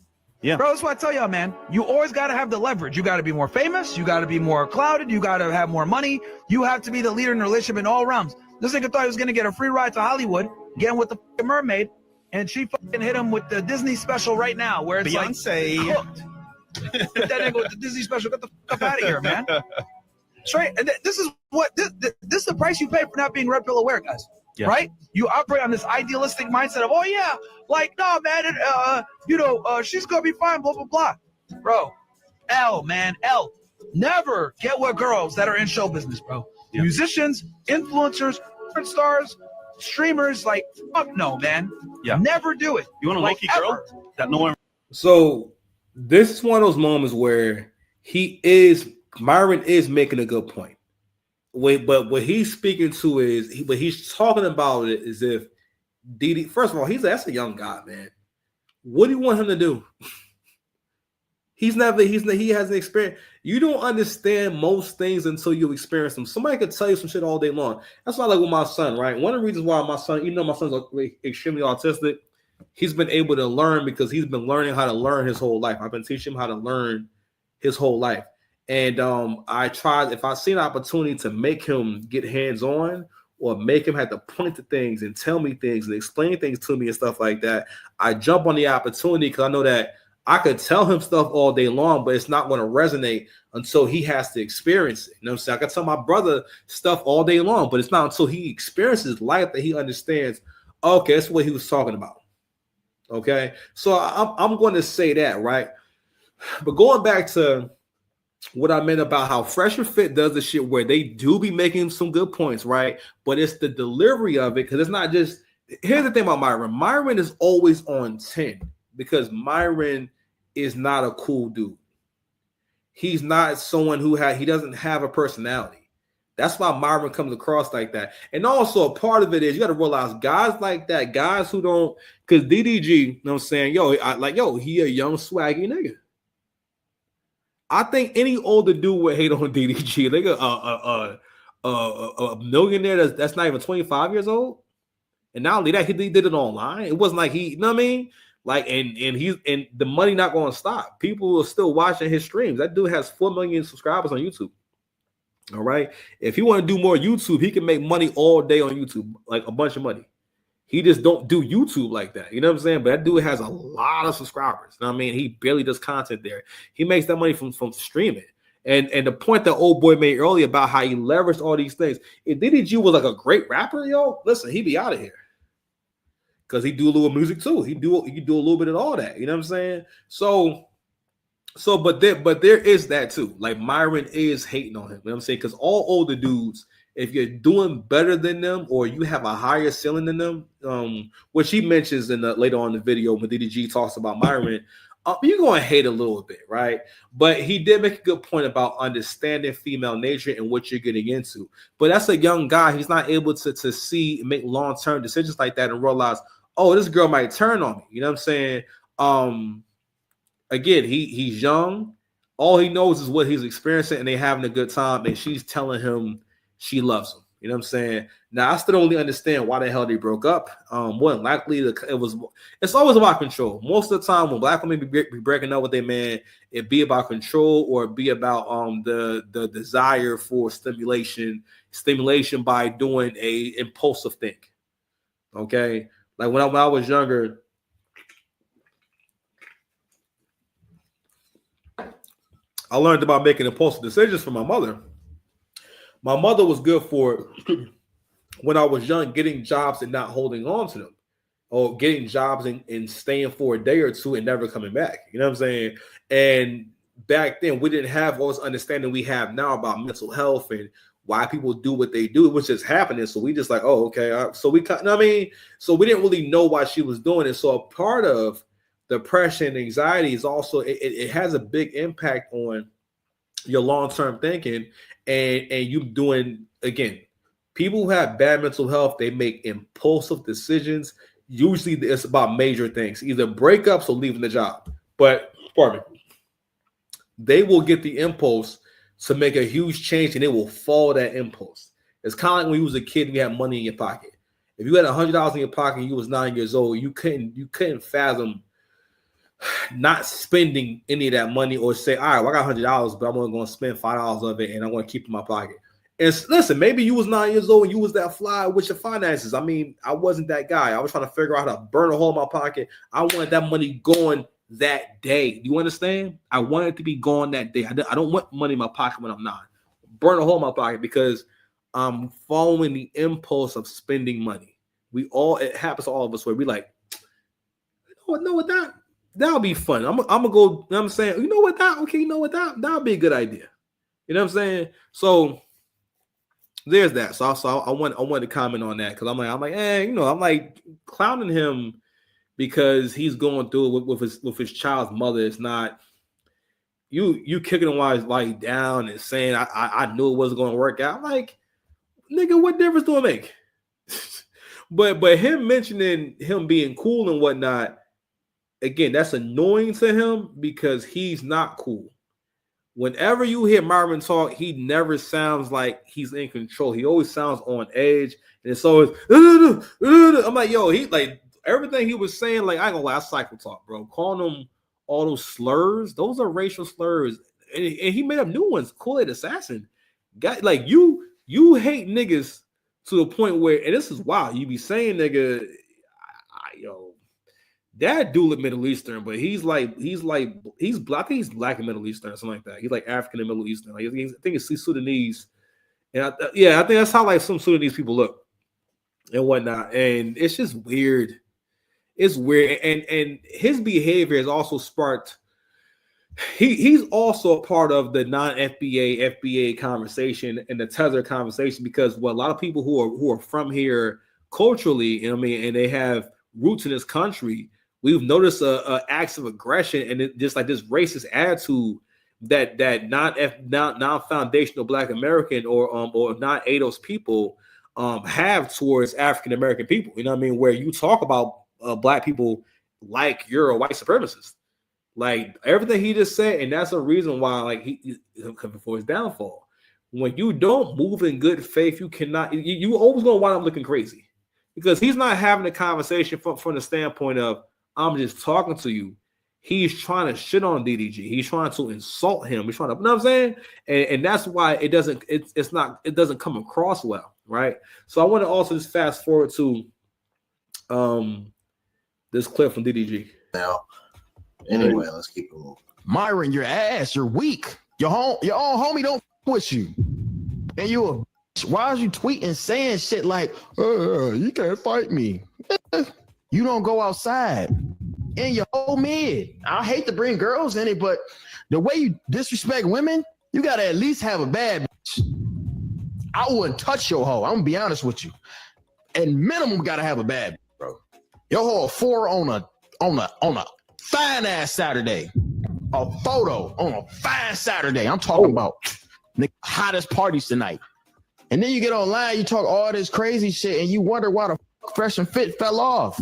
Yeah. Bro, that's what I tell y'all, man. You always got to have the leverage. You got to be more famous. You got to be more clouded. You got to have more money. You have to be the leader in the relationship in all realms. This nigga thought he was going to get a free ride to Hollywood, getting with the fucking mermaid, and she fucking hit him with the Disney special right now, where it's Beyonce. like cooked. Hit that nigga with the Disney special. Get the fuck out of here, man. Straight. And this is the price you pay for not being red pill aware, guys. Yeah. Right? You operate on this idealistic mindset of, oh yeah, like, no, man, she's gonna be fine, blah, blah, blah. Bro, man, never get with girls that are in show business, bro. Yeah. Musicians, influencers, stars, streamers, like, fuck no, man. Yeah. Never do it. You want a low-key girl that no one. So this is one of those moments where Myron is making a good point. But what he's speaking to is, he's talking about it as if DD. First of all, that's a young guy, man. What do you want him to do? He hasn't experienced. You don't understand most things until you experience them. Somebody could tell you some shit all day long. That's why I like with my son, right? One of the reasons why my son, even though my son's extremely autistic, he's been able to learn because he's been learning how to learn his whole life. I've been teaching him how to learn his whole life. And I tried, if I see an opportunity to make him get hands-on or make him have to point to things and tell me things and explain things to me and stuff like that, I jump on the opportunity because I know that I could tell him stuff all day long, but it's not going to resonate until he has to experience it. You know what I'm saying? I can tell my brother stuff all day long, but it's not until he experiences life that he understands, okay, that's what he was talking about. Okay? So I'm going to say that, right? But going back to what I meant about how Fresh and Fit does the shit where they do be making some good points, right? But it's the delivery of it, because it's not just. Here's the thing about Myron. Myron is always on 10 because Myron is not a cool dude. He's not someone he doesn't have a personality. That's why Myron comes across like that. And also a part of it is you got to realize guys like that, guys who don't, because DDG, you know what I'm saying? He a young swaggy nigga. I think any older dude would hate on DDG. Like a millionaire that's not even 25 years old. And not only that, he did it online. It wasn't like you know what I mean? Like, and the money not going to stop. People are still watching his streams. That dude has 4 million subscribers on YouTube. All right. If he want to do more YouTube, he can make money all day on YouTube, like a bunch of money. He just don't do YouTube like that. You know what I'm saying? But that dude has a lot of subscribers. You know what I mean? He barely does content there. He makes that money from streaming. And the point that old boy made earlier about how he leveraged all these things. If DDG was like a great rapper, yo, listen, he'd be out of here. Because he do a little music too. He do a little bit of all that. You know what I'm saying? But there is that too. Like Myron is hating on him. You know what I'm saying? Because all older dudes, if you're doing better than them or you have a higher ceiling than them, which he mentions in later on in the video when DDG talks about Myron, you're going to hate a little bit, right? But he did make a good point about understanding female nature and what you're getting into. But that's a young guy. He's not able to see and make long-term decisions like that and realize, oh, this girl might turn on me. You know what I'm saying? Again, he's young. All he knows is what he's experiencing, and they having a good time, and she's telling him she loves him. You know what I'm saying? Now, I still don't really understand why the hell they broke up. More than likely, it's always about control. Most of the time, when black women be breaking up with their man, it be about control or it be about the desire for stimulation by doing a impulsive thing. Okay, like when I was younger, I learned about making impulsive decisions from my mother. My mother was good for, when I was young, getting jobs and not holding on to them, or getting jobs and staying for a day or two and never coming back. You know what I'm saying? And back then, we didn't have all this understanding we have now about mental health and why people do what they do. It was just happening. So we just like, oh, okay. So we didn't really know why she was doing it. So a part of depression and anxiety is also, it has a big impact on your long-term thinking and you doing, again, people who have bad mental health, they make impulsive decisions. Usually it's about major things, either breakups or leaving the job. But pardon me, they will get the impulse to make a huge change and they will follow that impulse. It's kind of like when you was a kid and you had money in your pocket. If you had $100 in your pocket and you was 9 years old, you couldn't fathom not spending any of that money or say, all right, well, I got $100, but I'm only going to spend $5 of it and I'm going to keep it in my pocket. And listen, maybe you was 9 years old and you was that fly with your finances. I mean, I wasn't that guy. I was trying to figure out how to burn a hole in my pocket. I wanted that money going that day. Do you understand? I want it to be gone that day. I don't want money in my pocket when I'm 9. Burn a hole in my pocket because I'm following the impulse of spending money. It happens to all of us where we like, know what that'll be fun. I'm gonna go, you know what I'm saying? You know what that'll be a good idea. You know what I'm saying? So there's that. So I want to comment on that because I'm like, I'm like clowning him because he's going through it with his child's mother. It's not you kicking him while he's like down and saying I knew it wasn't going to work out. I'm like, nigga, what difference do it make? but him mentioning him being cool and whatnot, again, that's annoying to him because he's not cool. Whenever you hear Myron talk, he never sounds like he's in control. He always sounds on edge, and it's always. I'm like, yo, he like everything he was saying. Like, I ain't gonna lie, cycle talk, bro. Calling them all those slurs, those are racial slurs, and he made up new ones. Kool-Aid Assassin, guy, like you hate niggas to the point where, and this is wild. You be saying, nigga, yo. That dude look Middle Eastern, but he's black. I think he's black and Middle Eastern or something like that. He's like African and Middle Eastern. Like, I think it's Sudanese. And I think that's how like some Sudanese people look and whatnot. And it's just weird. It's weird. And his behavior has also sparked. He's also a part of the non-FBA FBA conversation and the Tether conversation because a lot of people who are from here culturally, you know what I mean, and they have roots in this country. We've noticed acts of aggression and just like this racist attitude that non-foundational Black American or non-ADOS people have towards African American people. You know what I mean? Where you talk about Black people like you're a white supremacist, like everything he just said, and that's a reason why like he's coming for his downfall. When you don't move in good faith, you cannot. You always gonna wind up looking crazy because he's not having a conversation from the standpoint of I'm just talking to you. He's trying to shit on DDG. He's trying to insult him. He's trying to, you know what I'm saying? And that's why it doesn't come across well, right? So I want to also just fast forward to this clip from DDG. Now, anyway, let's keep it moving. Myron, your ass, you're weak. Your own homie don't with you. And you a why are you tweeting saying shit like, you can't fight me? You don't go outside. And your whole mid. I hate to bring girls in it, but the way you disrespect women, you gotta at least have a bad bitch. I wouldn't touch your hoe. I'm gonna be honest with you. And minimum gotta have a bad bitch, bro. Your hoe a 4 on a fine ass Saturday. A photo on a fine Saturday. I'm talking about the hottest parties tonight. And then you get online, you talk all this crazy shit, and you wonder why the Fresh and Fit fell off.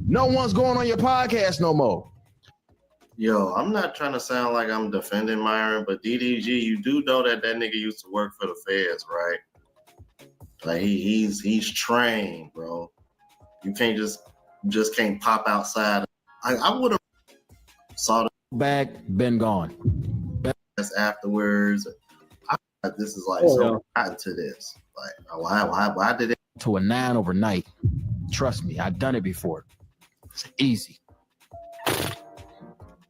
No one's going on your podcast no more. Yo, I'm not trying to sound like I'm defending Myron, but DDG, you do know that nigga used to work for the feds, right? Like he's trained, bro. You can't just can't pop outside. I would have saw the bag, been gone. Afterwards. This is like gotten to this. Like why did it to a 9 overnight? Trust me, I've done it before. It's easy.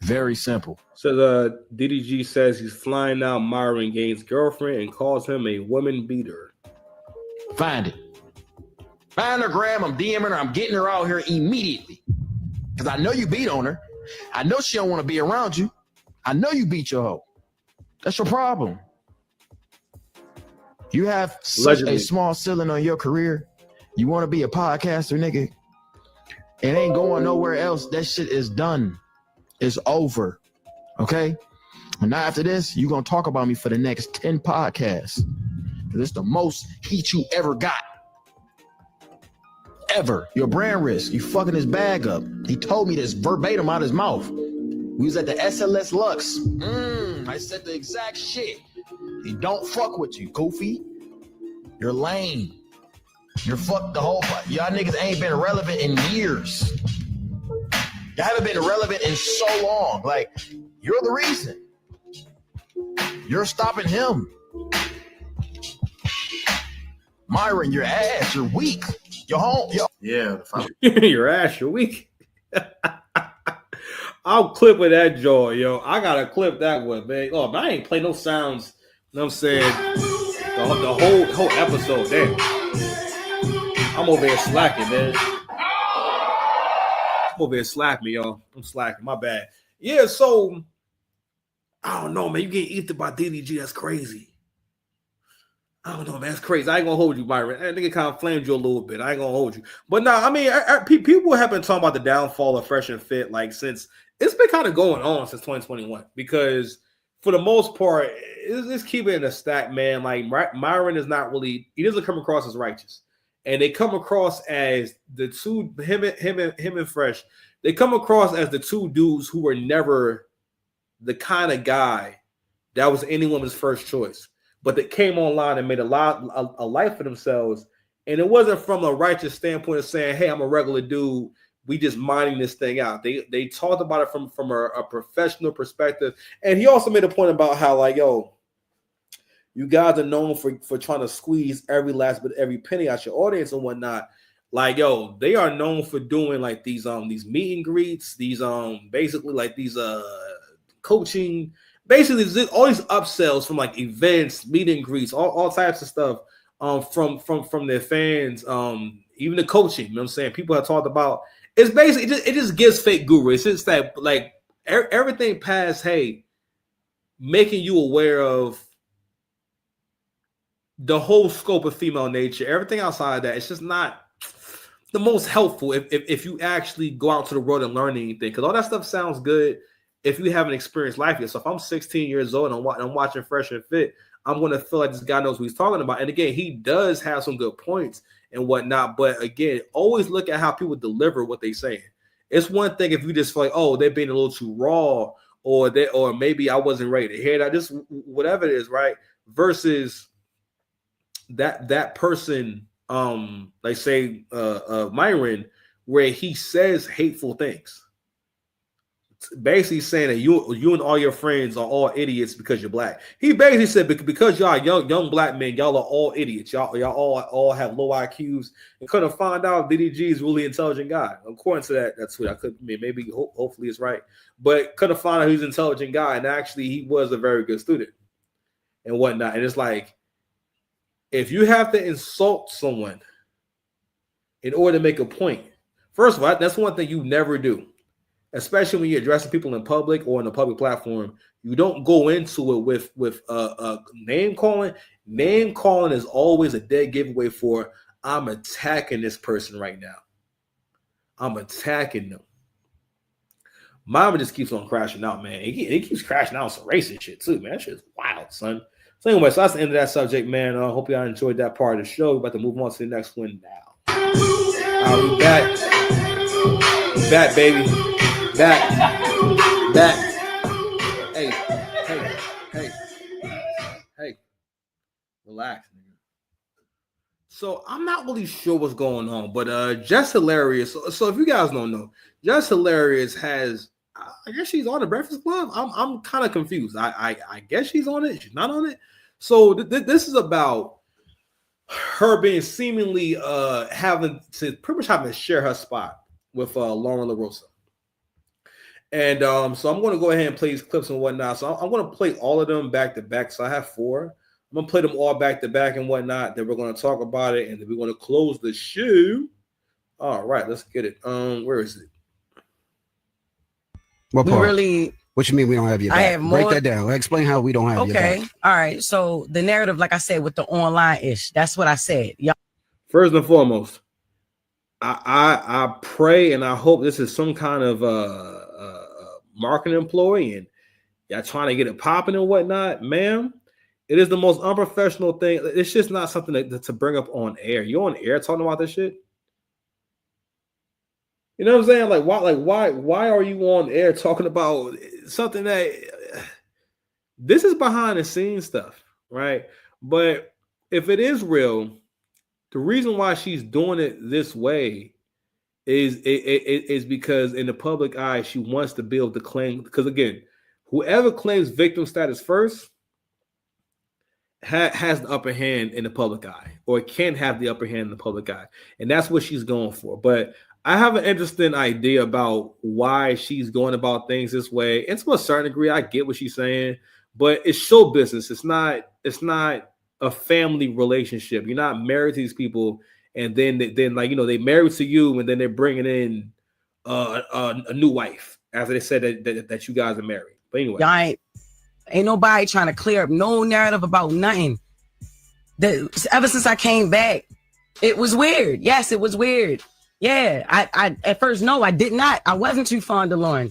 Very simple. So DDG says he's flying out Myron Gaines' girlfriend and calls him a woman beater. Find it. Find her, Graham. I'm DMing her. I'm getting her out here immediately. Because I know you beat on her. I know she don't want to be around you. I know you beat your hoe. That's your problem. You have such a small ceiling on your career. You want to be a podcaster, nigga. It ain't going nowhere else. That shit is done. It's over. Okay? And now after this, you're going to talk about me for the next 10 podcasts. Because it's the most heat you ever got. Ever. Your brand risk. You fucking his bag up. He told me this verbatim out his mouth. We was at the SLS Lux. I said the exact shit. He don't fuck with you, goofy. You're lame. You're fucked the whole fight. Y'all niggas ain't been relevant in years. Y'all haven't been relevant in so long. Like, you're the reason. You're stopping him. Myron, your ass, you're weak. You're home. Yeah. Your ass, you're weak. I'll clip with that jaw, yo. I gotta clip that one, man. Oh, but I ain't play no sounds. You know what I'm saying? The whole episode, damn. I'm over here slacking, man. I'm over here slacking, y'all. I'm slacking. My bad. Yeah, so I don't know, man. You getting eaten by DDG? That's crazy. I don't know, man. That's crazy. I ain't gonna hold you, Myron. That nigga kind of flamed you a little bit. I ain't gonna hold you. But no, I mean, people have been talking about the downfall of Fresh and Fit, like, since it's been kind of going on since 2021. Because for the most part, it's keeping it a stack, man. Like, Myron is not really, he doesn't come across as righteous. And they come across as the two, him and Fresh, they come across as the two dudes who were never the kind of guy that was any woman's first choice. But they came online and made a life for themselves. And it wasn't from a righteous standpoint of saying, hey, I'm a regular dude. We just minding this thing out. They talked about it from a professional perspective. And he also made a point about how, like, yo, you guys are known for trying to squeeze every last bit, every penny out your audience and whatnot. Like, yo, they are known for doing like these meet and greets, these basically like these coaching. Basically, all these upsells from like events, meet and greets, all types of stuff from their fans, even the coaching. You know what I'm saying? People have talked about it's basically it just gives fake guru. It's just that like everything past, hey, making you aware of the whole scope of female nature. Everything outside of that, it's just not the most helpful if you actually go out to the world and learn anything. Because all that stuff sounds good if you haven't experienced life yet. So if I'm 16 years old and I'm watching Fresh and Fit, I'm going to feel like this guy knows what he's talking about. And again, he does have some good points and whatnot. But again, always look at how people deliver what they say. It's one thing if you just feel like, oh, they're being a little too raw, or maybe I wasn't ready to hear that. Just whatever it is, right? Versus that person, like say Myron, where he says hateful things. basically saying that you and all your friends are all idiots because you're black. He basically said because y'all young black men, y'all are all idiots. Y'all all have low IQs, and couldn't find out DDG is really intelligent guy. According to that tweet, I could maybe hopefully it's right, but couldn't find out he's an intelligent guy, and actually he was a very good student and whatnot. And it's like, if you have to insult someone in order to make a point, first of all, that's one thing you never do. Especially when you're addressing people in public or in a public platform, you don't go into it with name calling. Name calling is always a dead giveaway for I'm attacking this person right now. I'm attacking them. Mama just keeps on crashing out, man. It keeps crashing out some racist shit too, man. That shit is wild, son. So anyway, so that's the end of that subject, man. I hope y'all enjoyed that part of the show. We're about to move on to the next one now. We back. We back, baby. Back. Hey. Relax, nigga. So I'm not really sure what's going on, but Jess Hilarious. So if you guys don't know, Jess Hilarious has, I guess she's on the Breakfast Club. I'm kind of confused. I guess she's on it. She's not on it. So this is about her being seemingly having to share her spot with Lauren LaRosa. And so I'm going to go ahead and play these clips and whatnot. So I'm going to play all of them back to back. So I have 4. I'm going to play them all back to back and whatnot. Then we're going to talk about it, and then we're going to close the show. All right, let's get it. Where is it? What part? Really? What you mean we don't have your back? I have more. Break that down. Explain how we don't have your back. Okay. All right. So the narrative, like I said, with the online ish, that's what I said. Y'all. First and foremost, I pray and I hope this is some kind of marketing employee and y'all trying to get it popping and whatnot, ma'am. It is the most unprofessional thing. It's just not something to bring up on air. You on air talking about this shit? You know what I'm saying? Why are you on air talking about something that this is behind the scenes stuff, right? But if it is real, the reason why she's doing it this way is because in the public eye, she wants to build the claim. Because again, whoever claims victim status first has the upper hand in the public eye, or can have the upper hand in the public eye. And that's what she's going for. But I have an interesting idea about why she's going about things this way. And to a certain degree, I get what she's saying, but it's show business. It's not a family relationship. You're not married to these people, and then they married to you, and then they're bringing in a new wife after they said that you guys are married. But anyway, y'all ain't nobody trying to clear up no narrative about nothing. Ever since I came back, it was weird. Yes, it was weird. Yeah, I at first, no, I did not. I wasn't too fond of Lauren.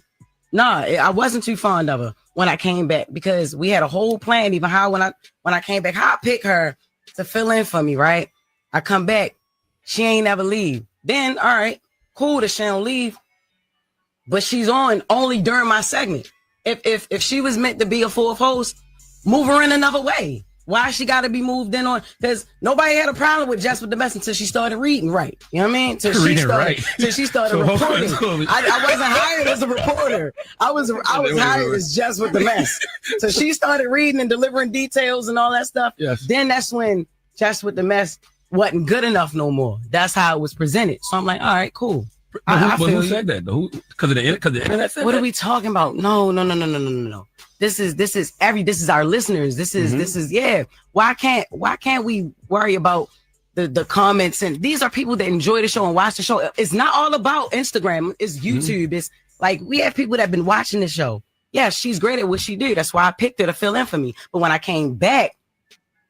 Nah, I wasn't too fond of her when I came back, because we had a whole plan, even how when I came back, how I pick her to fill in for me, right? I come back, she ain't never leave. Then, all right, cool that she don't leave, but she's on only during my segment. If she was meant to be a fourth host, move her in another way. Why she got to be moved in on? Because nobody had a problem with Jess with the Mess until she started reading right. You know what I mean? Till she started reporting. I wasn't hired as a reporter. I was hired as Jess with the Mess. So she started reading and delivering details and all that stuff. Yes. Then that's when Jess with the Mess wasn't good enough no more. That's how it was presented. So I'm like, all right, cool. Who said that? Because the internet said what that? are we talking about? No. This is our listeners. This is yeah. Why can't we worry about the comments? And these are people that enjoy the show and watch the show. It's not all about Instagram. It's YouTube. It's like we have people that have been watching the show. Yeah, she's great at what she do. That's why I picked her to fill in for me. But when I came back,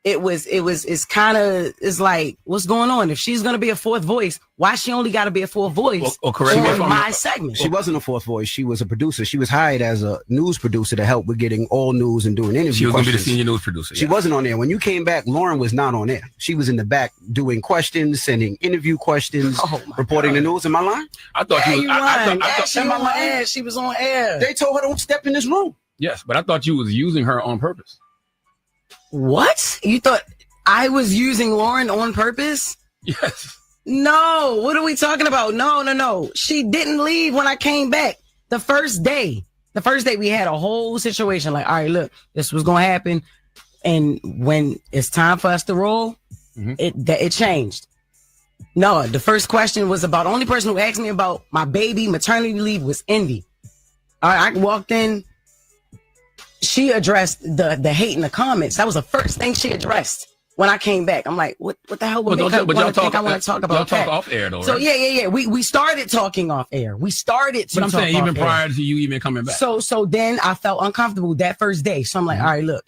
it's like, what's going on? If she's gonna be a fourth voice, why she only got to be a fourth voice on my segment? She wasn't a fourth voice. She was a producer. She was hired as a news producer to help with getting all news and doing interviews. She was going to be the senior news producer. She wasn't on there. When you came back, Lauren was not on there. She was in the back doing questions, sending interview questions, reporting the news. Am I lying? I thought she was on air. They told her don't step in this room. Yes, but I thought you was using her on purpose. What? You thought I was using Lauren on purpose? Yes. No. What are we talking about? No. She didn't leave when I came back. The first day we had a whole situation like, all right, look, this was gonna happen, and when it's time for us to roll, it changed. No, the first question was about, the only person who asked me about my baby maternity leave was Indy. All right, I walked in, she addressed the hate in the comments. That was the first thing she addressed when I came back. I'm like, what the hell would But make her y'all want to talk, think I want to talk about y'all that? talk off air though, right? So yeah. We started talking off air. We started to But I'm talk saying even off air. prior to you even coming back. So then I felt uncomfortable that first day. So I'm like, all right, look.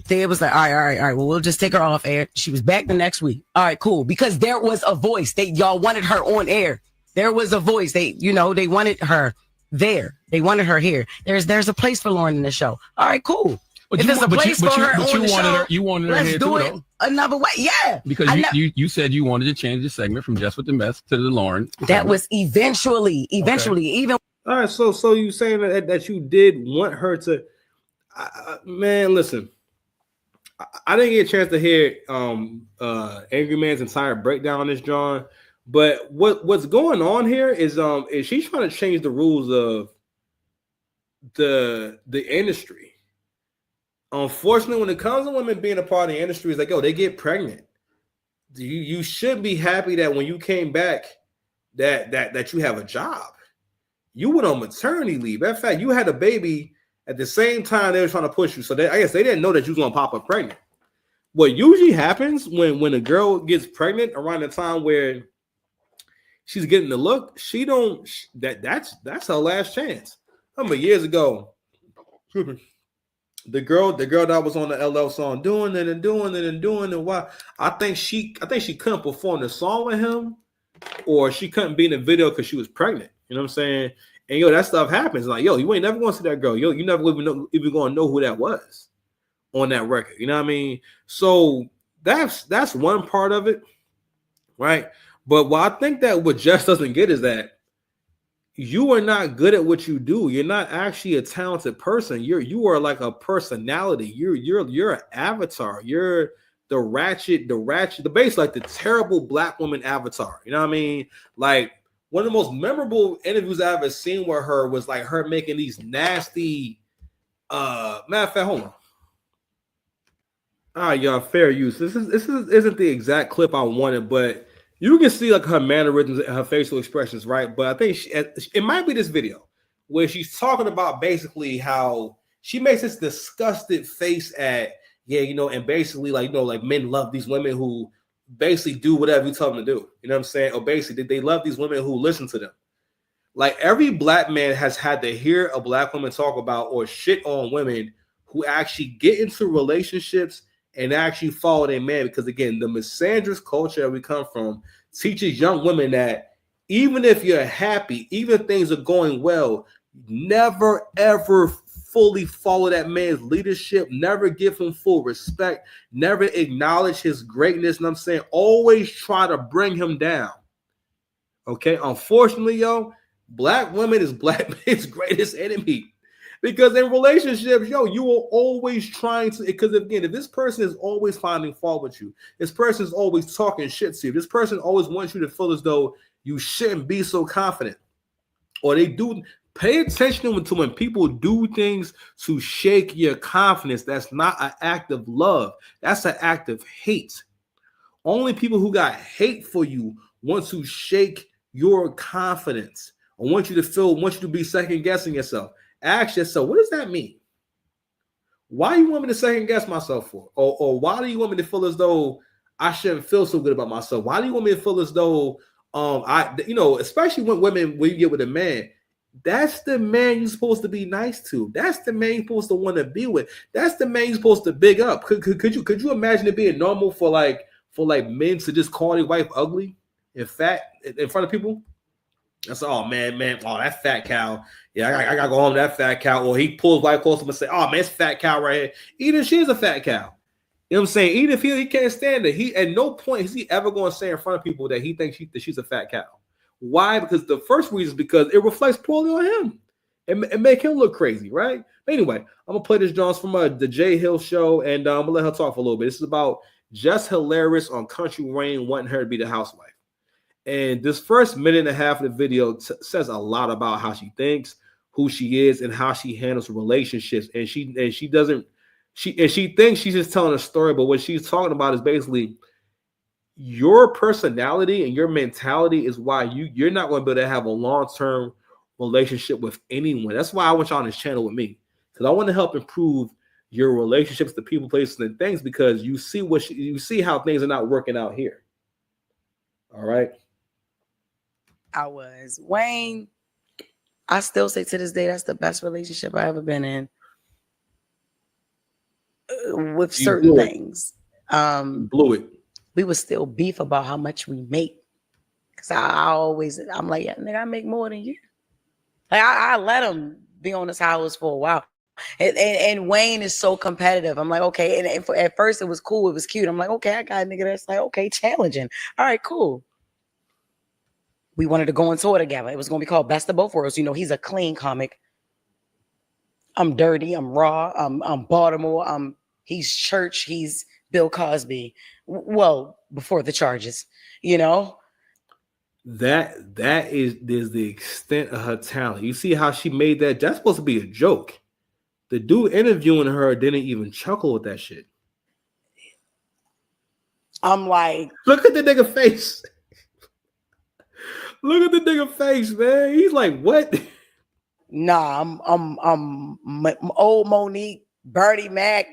They was like, all right. Well, we'll just take her off air. She was back the next week. All right, cool. Because there was a voice. Y'all wanted her on air. There was a voice. They wanted her there. They wanted her here. There's a place for Lauren in the show. All right, cool. But if there's a place for her on the show, you wanted her let's here do too, it though. Another way. Yeah. Because you said you wanted to change the segment from Jess with the Mess to the Lauren. That was eventually, even. All right, so you saying that you did want her to, man, listen. I didn't get a chance to hear Angry Man's entire breakdown on this, John. But what's going on here is she's trying to change the rules of the industry. Unfortunately, when it comes to women being a part of the industry, it's like, they get pregnant. You should be happy that when you came back, that you have a job. You went on maternity leave. In fact, you had a baby at the same time they were trying to push you. So I guess they didn't know that you was gonna pop up pregnant. What usually happens when a girl gets pregnant around the time where she's getting the look, that's her last chance. I remember years ago, the girl that was on the LL song doing it and why I think she couldn't perform the song with him, or she couldn't be in the video because she was pregnant. You know what I'm saying? And that stuff happens. Like, you ain't never gonna see that girl. You never even gonna know who that was on that record. You know what I mean? So that's one part of it, right? But what I think that what Jess doesn't get is that you are not good at what you do. You're not actually a talented person. You are like a personality. You're an avatar. You're the ratchet, the base, like the terrible black woman avatar. You know what I mean? Like, one of the most memorable interviews I ever seen with her was like her making these nasty matter of fact, hold on. All right, y'all, fair use. This isn't the exact clip I wanted, but you can see like her mannerisms and her facial expressions, right? But I think it might be this video where she's talking about basically how she makes this disgusted face at, and basically like men love these women who basically do whatever you tell them to do. You know what I'm saying? Or basically they love these women who listen to them. Like, every black man has had to hear a black woman talk about or shit on women who actually get into relationships and actually follow their man. Because again, the misandrous culture that we come from teaches young women that even if you're happy, even if things are going well, never ever fully follow that man's leadership, never give him full respect, never acknowledge his greatness. And I'm saying, always try to bring him down. Okay, unfortunately, black women is black men's greatest enemy. Because in relationships, you are always trying to, because again, if this person is always finding fault with you, this person is always talking shit to you, this person always wants you to feel as though you shouldn't be so confident, or they do. Pay attention to when people do things to shake your confidence. That's not an act of love. That's an act of hate. Only people who got hate for you want to shake your confidence, or want you to be second guessing yourself. Ask yourself, what does that mean? Why do you want me to second guess myself for? Or why do you want me to feel as though I shouldn't feel so good about myself? Why do you want me to feel as though especially when you get with a man, that's the man you're supposed to be nice to. That's the man you're supposed to want to be with. That's the man you're supposed to big up. Could you imagine it being normal for men to just call their wife ugly and fat in front of people? That's man, that fat cow. Yeah, I gotta go home to that fat cow. Or he pulls wife close to him and say, oh man, it's fat cow right here. Even if she's a fat cow. You know what I'm saying? Even if he can't stand it, he at no point is he ever going to say in front of people that he thinks that she's a fat cow. Why? Because the first reason is because it reflects poorly on him and make him look crazy, right? But anyway, I'm gonna play this Jones from the Jay Hill show, and I'm gonna let her talk for a little bit. This is about Jess Hilarious on Country Rain wanting her to be the housewife. And this first minute and a half of the video says a lot about how she thinks, who she is, and how she handles relationships. And she thinks she's just telling a story, but what she's talking about is basically your personality and your mentality is why you're not going to be able to have a long-term relationship with anyone. That's why I want you on this channel with me, because I want to help improve your relationships to people, places, and things, because you see how things are not working out here. All right. I was. Wayne, I still say to this day, that's the best relationship I ever been in. With certain things. Blew it. We would still beef about how much we make. Cause I'm like, yeah, nigga, I make more than you. Like I let him be on his house for a while. And Wayne is so competitive. I'm like, okay. And at first it was cool. It was cute. I'm like, okay, I got a nigga that's like, okay, challenging. All right, cool. We wanted to go on tour together. It was going to be called Best of Both Worlds. You know, he's a clean comic. I'm dirty. I'm raw. I'm Baltimore. He's church. He's Bill Cosby. Well, before the charges, you know. That is the extent of her talent. You see how she made that? That's supposed to be a joke. The dude interviewing her didn't even chuckle with that shit. I'm like, look at the nigga face. Look at the nigga face, man. He's like, what? Nah, I'm old Monique, Bertie Mac,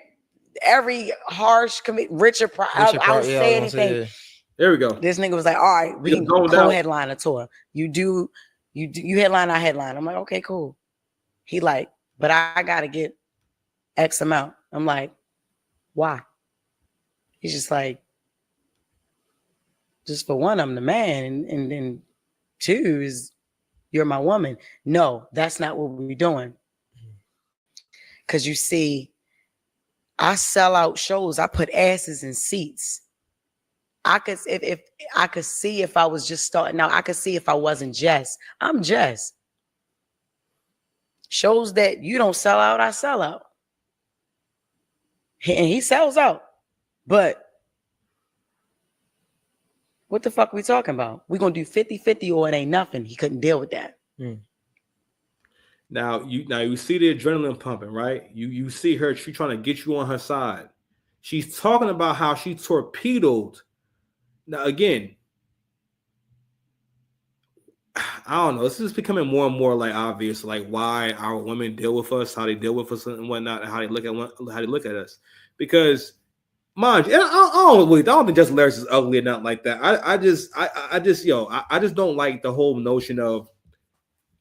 every harsh Richard Pryor. I don't say anything. There we go. This nigga was like, all right, we can co-headline a tour. You headline, I headline. I'm like, okay, cool. He like, but I gotta get X amount. I'm like, why? He's just like, just for one, I'm the man, and then two is you're my woman. No, that's not what we're doing. Cause you see, I sell out shows. I put asses in seats. I could if I could see if I was just starting out. I could see if I wasn't Jess. I'm Jess. Shows that you don't sell out, I sell out. And he sells out. But what the fuck are we talking about? We're going to do 50-50 or it ain't nothing. He couldn't deal with that. Now you see the adrenaline pumping, right? You see her, she trying to get you on her side. She's talking about how she torpedoed. Now, again, I don't know. This is becoming more and more like obvious, like why our women deal with us, how they deal with us, and whatnot, and how they look at us. Because, mind you, and I don't think Jess Larris is ugly or nothing like that. I just don't like the whole notion of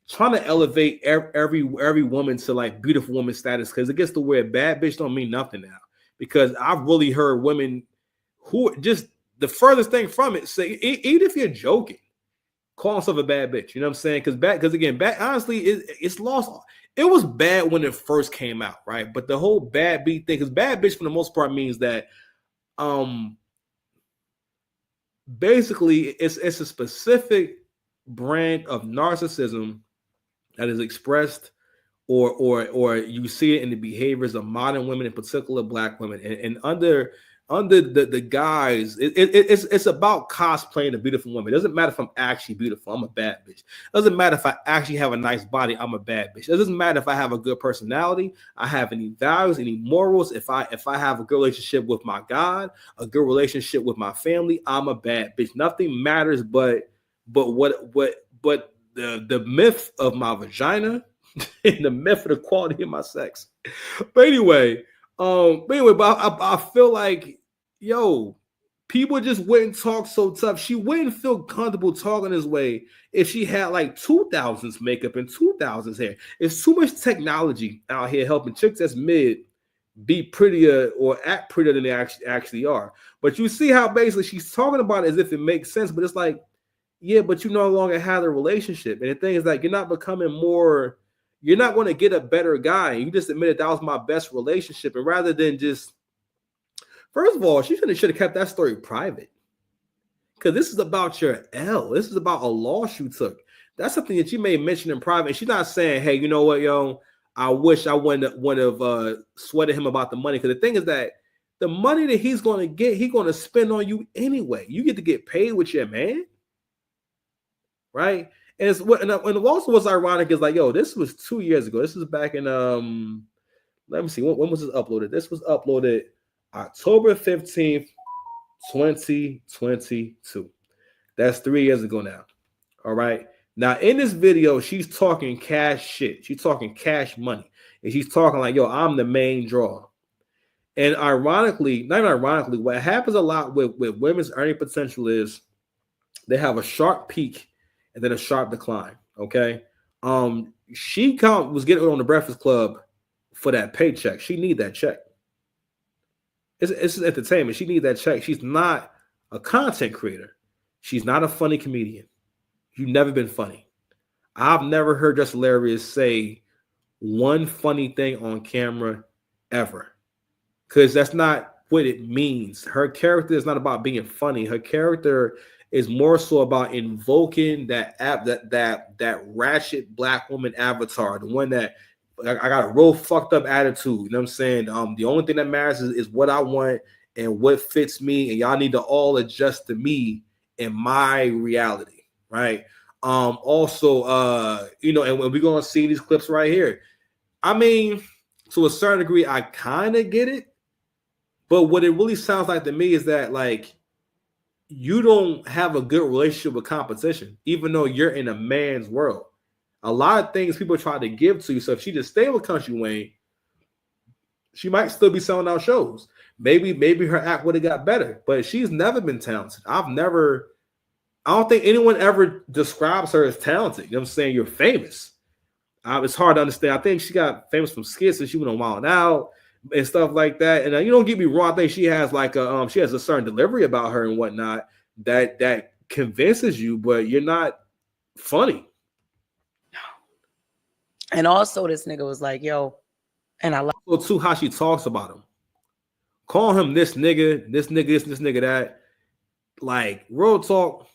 trying to elevate every woman to like beautiful woman status, because it gets to where bad bitch don't mean nothing now. Because I've really heard women who just the furthest thing from it say, even if you're joking, call yourself a bad bitch. You know what I'm saying? Because again, honestly, it's lost. It was bad when it first came out, right? But the whole bad beat thing, because bad bitch for the most part means that basically it's a specific brand of narcissism that is expressed or you see it in the behaviors of modern women, in particular Black women, and under the guise, it's about cosplaying a beautiful woman. It doesn't matter if I'm actually beautiful, I'm a bad bitch. It doesn't matter if I actually have a nice body, I'm a bad bitch. It doesn't matter if I have a good personality, I have any values, any morals. If I have a good relationship with my God, a good relationship with my family, I'm a bad bitch. Nothing matters but the myth of my vagina and the myth of the quality of my sex. But anyway, I feel like, people just wouldn't talk so tough. She wouldn't feel comfortable talking this way if she had like 2000s makeup and 2000s hair. It's too much technology out here helping chicks that's mid be prettier or act prettier than they actually are. But you see how basically she's talking about it as if it makes sense, but it's like, yeah, but you no longer have a relationship. And the thing is like, you're not going to get a better guy. You just admitted that was my best relationship. And rather than just, first of all, she should have kept that story private. Because this is about your L. This is about a loss you took. That's something that you may mention in private. And she's not saying, hey, you know what, I wish I wouldn't have sweated him about the money. Because the thing is that the money that he's going to get, he's going to spend on you anyway. You get to get paid with your man. right? And it's what and also what's ironic is like, yo, this was 2 years ago. This was back in let me see, when was this uploaded? This was uploaded October 15th, 2022. That's 3 years ago now. All right. Now, in this video, she's talking cash shit. She's talking cash money. And she's talking like, yo, I'm the main draw. And ironically, not even ironically, what happens a lot with women's earning potential is they have a sharp peak and then a sharp decline. Okay. She was getting on the Breakfast Club for that paycheck. She need that check. It's entertainment. She need that check. She's not a content creator. She's not a funny comedian. You've never been funny. I've never heard Just Hilarious say one funny thing on camera ever. Because that's not what it means. Her character is not about being funny. Her character is more so about invoking that ratchet black woman avatar, the one that I got a real fucked up attitude. You know what I'm saying? The only thing that matters is what I want and what fits me, and y'all need to all adjust to me and my reality. Right. Also, you know, and when we're gonna see these clips right here, I mean, to a certain degree, I kind of get it, but what it really sounds like to me is that like you don't have a good relationship with competition, even though you're in a man's world. A lot of things people try to give to you. So if she just stayed with Country Wayne, she might still be selling out shows. Maybe her act would have got better, but she's never been talented. I don't think anyone ever describes her as talented. You know what I'm saying? You're famous. It's hard to understand. I think she got famous from skits and she went on Wild Out and stuff like that. And you don't get me wrong. I think she has like she has a certain delivery about her and whatnot that convinces you, but you're not funny. And also, this nigga was like, yo, and I like too how she talks about him. Call him this nigga, this nigga, that. Like, real talk.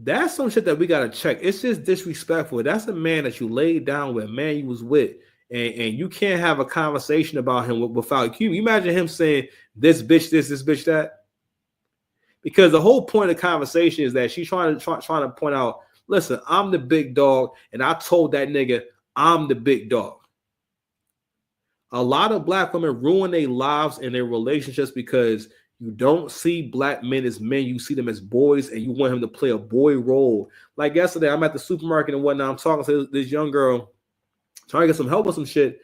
That's some shit that we gotta check. It's just disrespectful. That's a man that you laid down with, man you was with, and you can't have a conversation about him without. Can you imagine him saying this bitch this bitch that? Because the whole point of the conversation is that she's trying to point out, listen, I'm the big dog, and I told that nigga I'm the big dog. A lot of black women ruin their lives and their relationships because you don't see black men as men. You see them as boys, and you want him to play a boy role. Like yesterday, I'm at the supermarket and whatnot. I'm talking to this young girl, trying to get some help with some shit.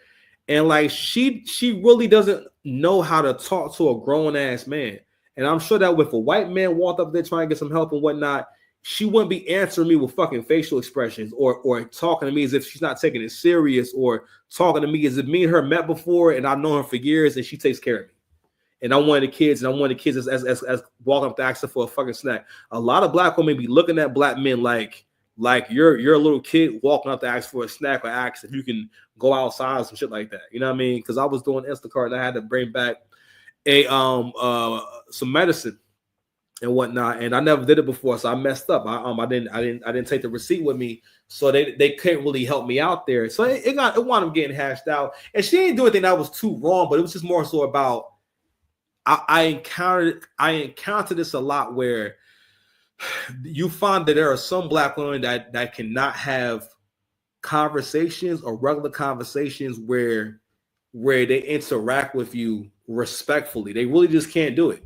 And like she really doesn't know how to talk to a grown-ass man. And I'm sure that if a white man walked up there trying to get some help and whatnot, she wouldn't be answering me with fucking facial expressions or talking to me as if she's not taking it serious, or talking to me as if me and her met before and I've known her for years and she takes care of me. And I'm one of the kids, as walking up to ask her for a fucking snack. A lot of black women be looking at black men like you're a little kid walking up to ask for a snack or ask if you can go outside or some shit like that. You know what I mean? Because I was doing Instacart and I had to bring back some medicine and whatnot, and I never did it before, so I messed up. I didn't take the receipt with me, so they couldn't really help me out there. So it wound up getting hashed out, and she didn't do anything that was too wrong, but it was just more so about. I encountered this a lot where you find that there are some black women that cannot have conversations or regular conversations where they interact with you respectfully. They really just can't do it.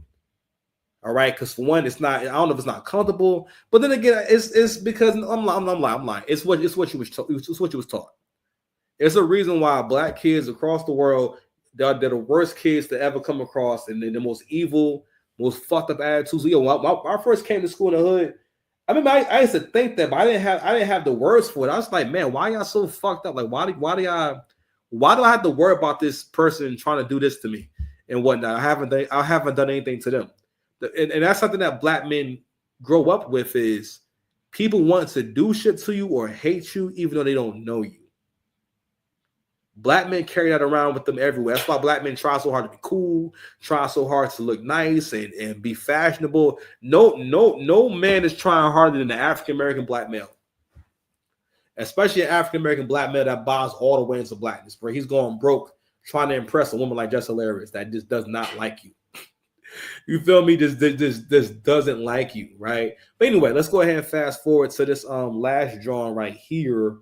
All right, because for one, it's not. I don't know if it's not comfortable, but then again, it's because I'm lying. It's what you was taught. It's what you was taught. It's a reason why black kids across the world. They're the worst kids to ever come across, and they're the most evil, most fucked up attitudes. Yo, when I first came to school in the hood, I mean, I used to think that, but I didn't have the words for it. I was like, man, why y'all so fucked up? Like, why do I have to worry about this person trying to do this to me and whatnot? I haven't done anything to them, and that's something that black men grow up with is people want to do shit to you or hate you even though they don't know you. Black men carry that around with them everywhere. That's why black men try so hard to be cool, try so hard to look nice and be fashionable. No man is trying harder than the African American black male, especially an African American black male that buys all the way into blackness, bro. He's going broke trying to impress a woman like Jess Hilarious that just does not like you. You feel me? Just doesn't like you, right? But anyway, let's go ahead and fast forward to this last drawing right here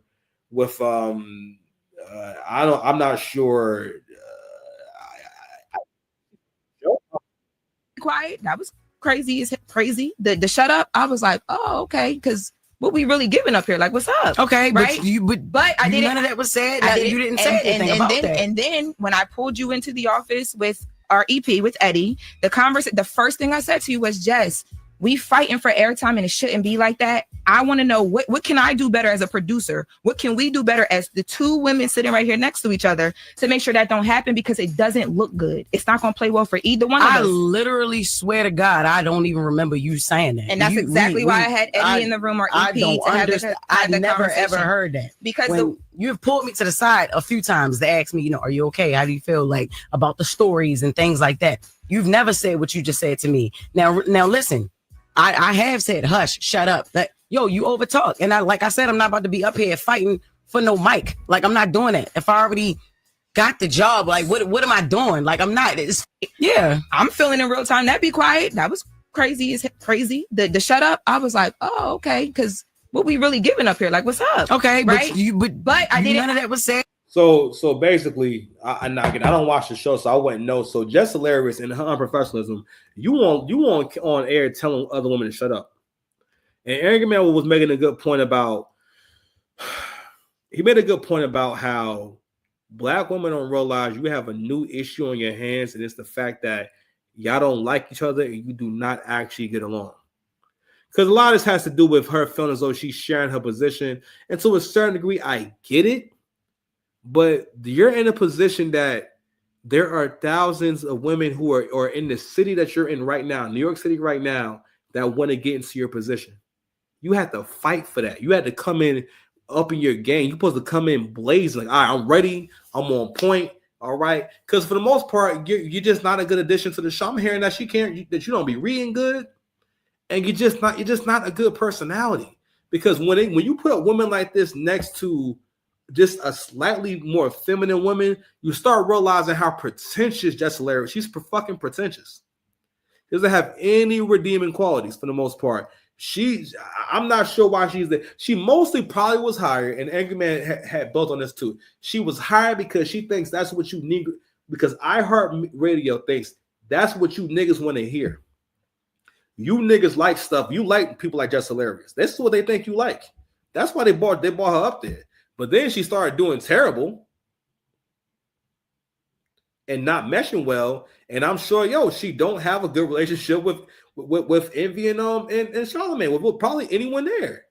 with I'm not sure. Quiet. That was crazy. Is crazy. The shut up. I was like, oh, okay, because what we really giving up here? Like, what's up? Okay, right? But I didn't. None of that was said. You didn't say anything about that. And then when I pulled you into the office with our EP with Eddie, the first thing I said to you was, Jess, we fighting for airtime and it shouldn't be like that. I want to know what can I do better as a producer? What can we do better as the two women sitting right here next to each other to make sure that don't happen, because it doesn't look good. It's not going to play well for either one of us. I literally swear to God, I don't even remember you saying that. And that's exactly why I had Eddie in the room or EP to have the never conversation. ever heard that. Because you've pulled me to the side a few times to ask me, are you okay? How do you feel like about the stories and things like that? You've never said what you just said to me. Now listen. I have said, hush, shut up. That you overtalk. And like I said, I'm not about to be up here fighting for no mic. Like, I'm not doing it. If I already got the job, like, what am I doing? Like, I'm not. I'm feeling in real time. That be quiet. That was crazy. Is crazy. The shut up. I was like, oh, okay, because what we really giving up here? Like, what's up? Okay, right? But I didn't. None of that was said. So basically, I don't watch the show, so I wouldn't know. So Jess hilarious and her unprofessionalism. You on air telling other women to shut up. And Aaron Man was making a good point about. He made a good point about how Black women don't realize you have a new issue on your hands, and it's the fact that y'all don't like each other and you do not actually get along. Because a lot of this has to do with her feeling as though she's sharing her position, and to a certain degree, I get it. But you're in a position that there are thousands of women who are in the city that you're in right now, New York City right now, that want to get into your position. You had to fight for that. You had to come in up in your game. You're supposed to come in blazing. Like, all right, I'm ready. I'm on point. All right. Because for the most part, you're just not a good addition to the show. I'm hearing that that you don't be reading good. And you're just not a good personality. Because when you put a woman like this next to just a slightly more feminine woman, you start realizing how pretentious Jess Hilarious. She's fucking pretentious. She doesn't have any redeeming qualities for the most part. I'm not sure why she's there. She mostly probably was hired, and Angry Man had built on this too. She was hired because she thinks that's what you need, because iHeartRadio thinks that's what you niggas want to hear. You niggas like stuff. You like people like Jess Hilarious. This is what they think you like. That's why they brought her up there. But then she started doing terrible and not meshing well. And I'm sure, she don't have a good relationship with Envy and Charlamagne, with probably anyone there.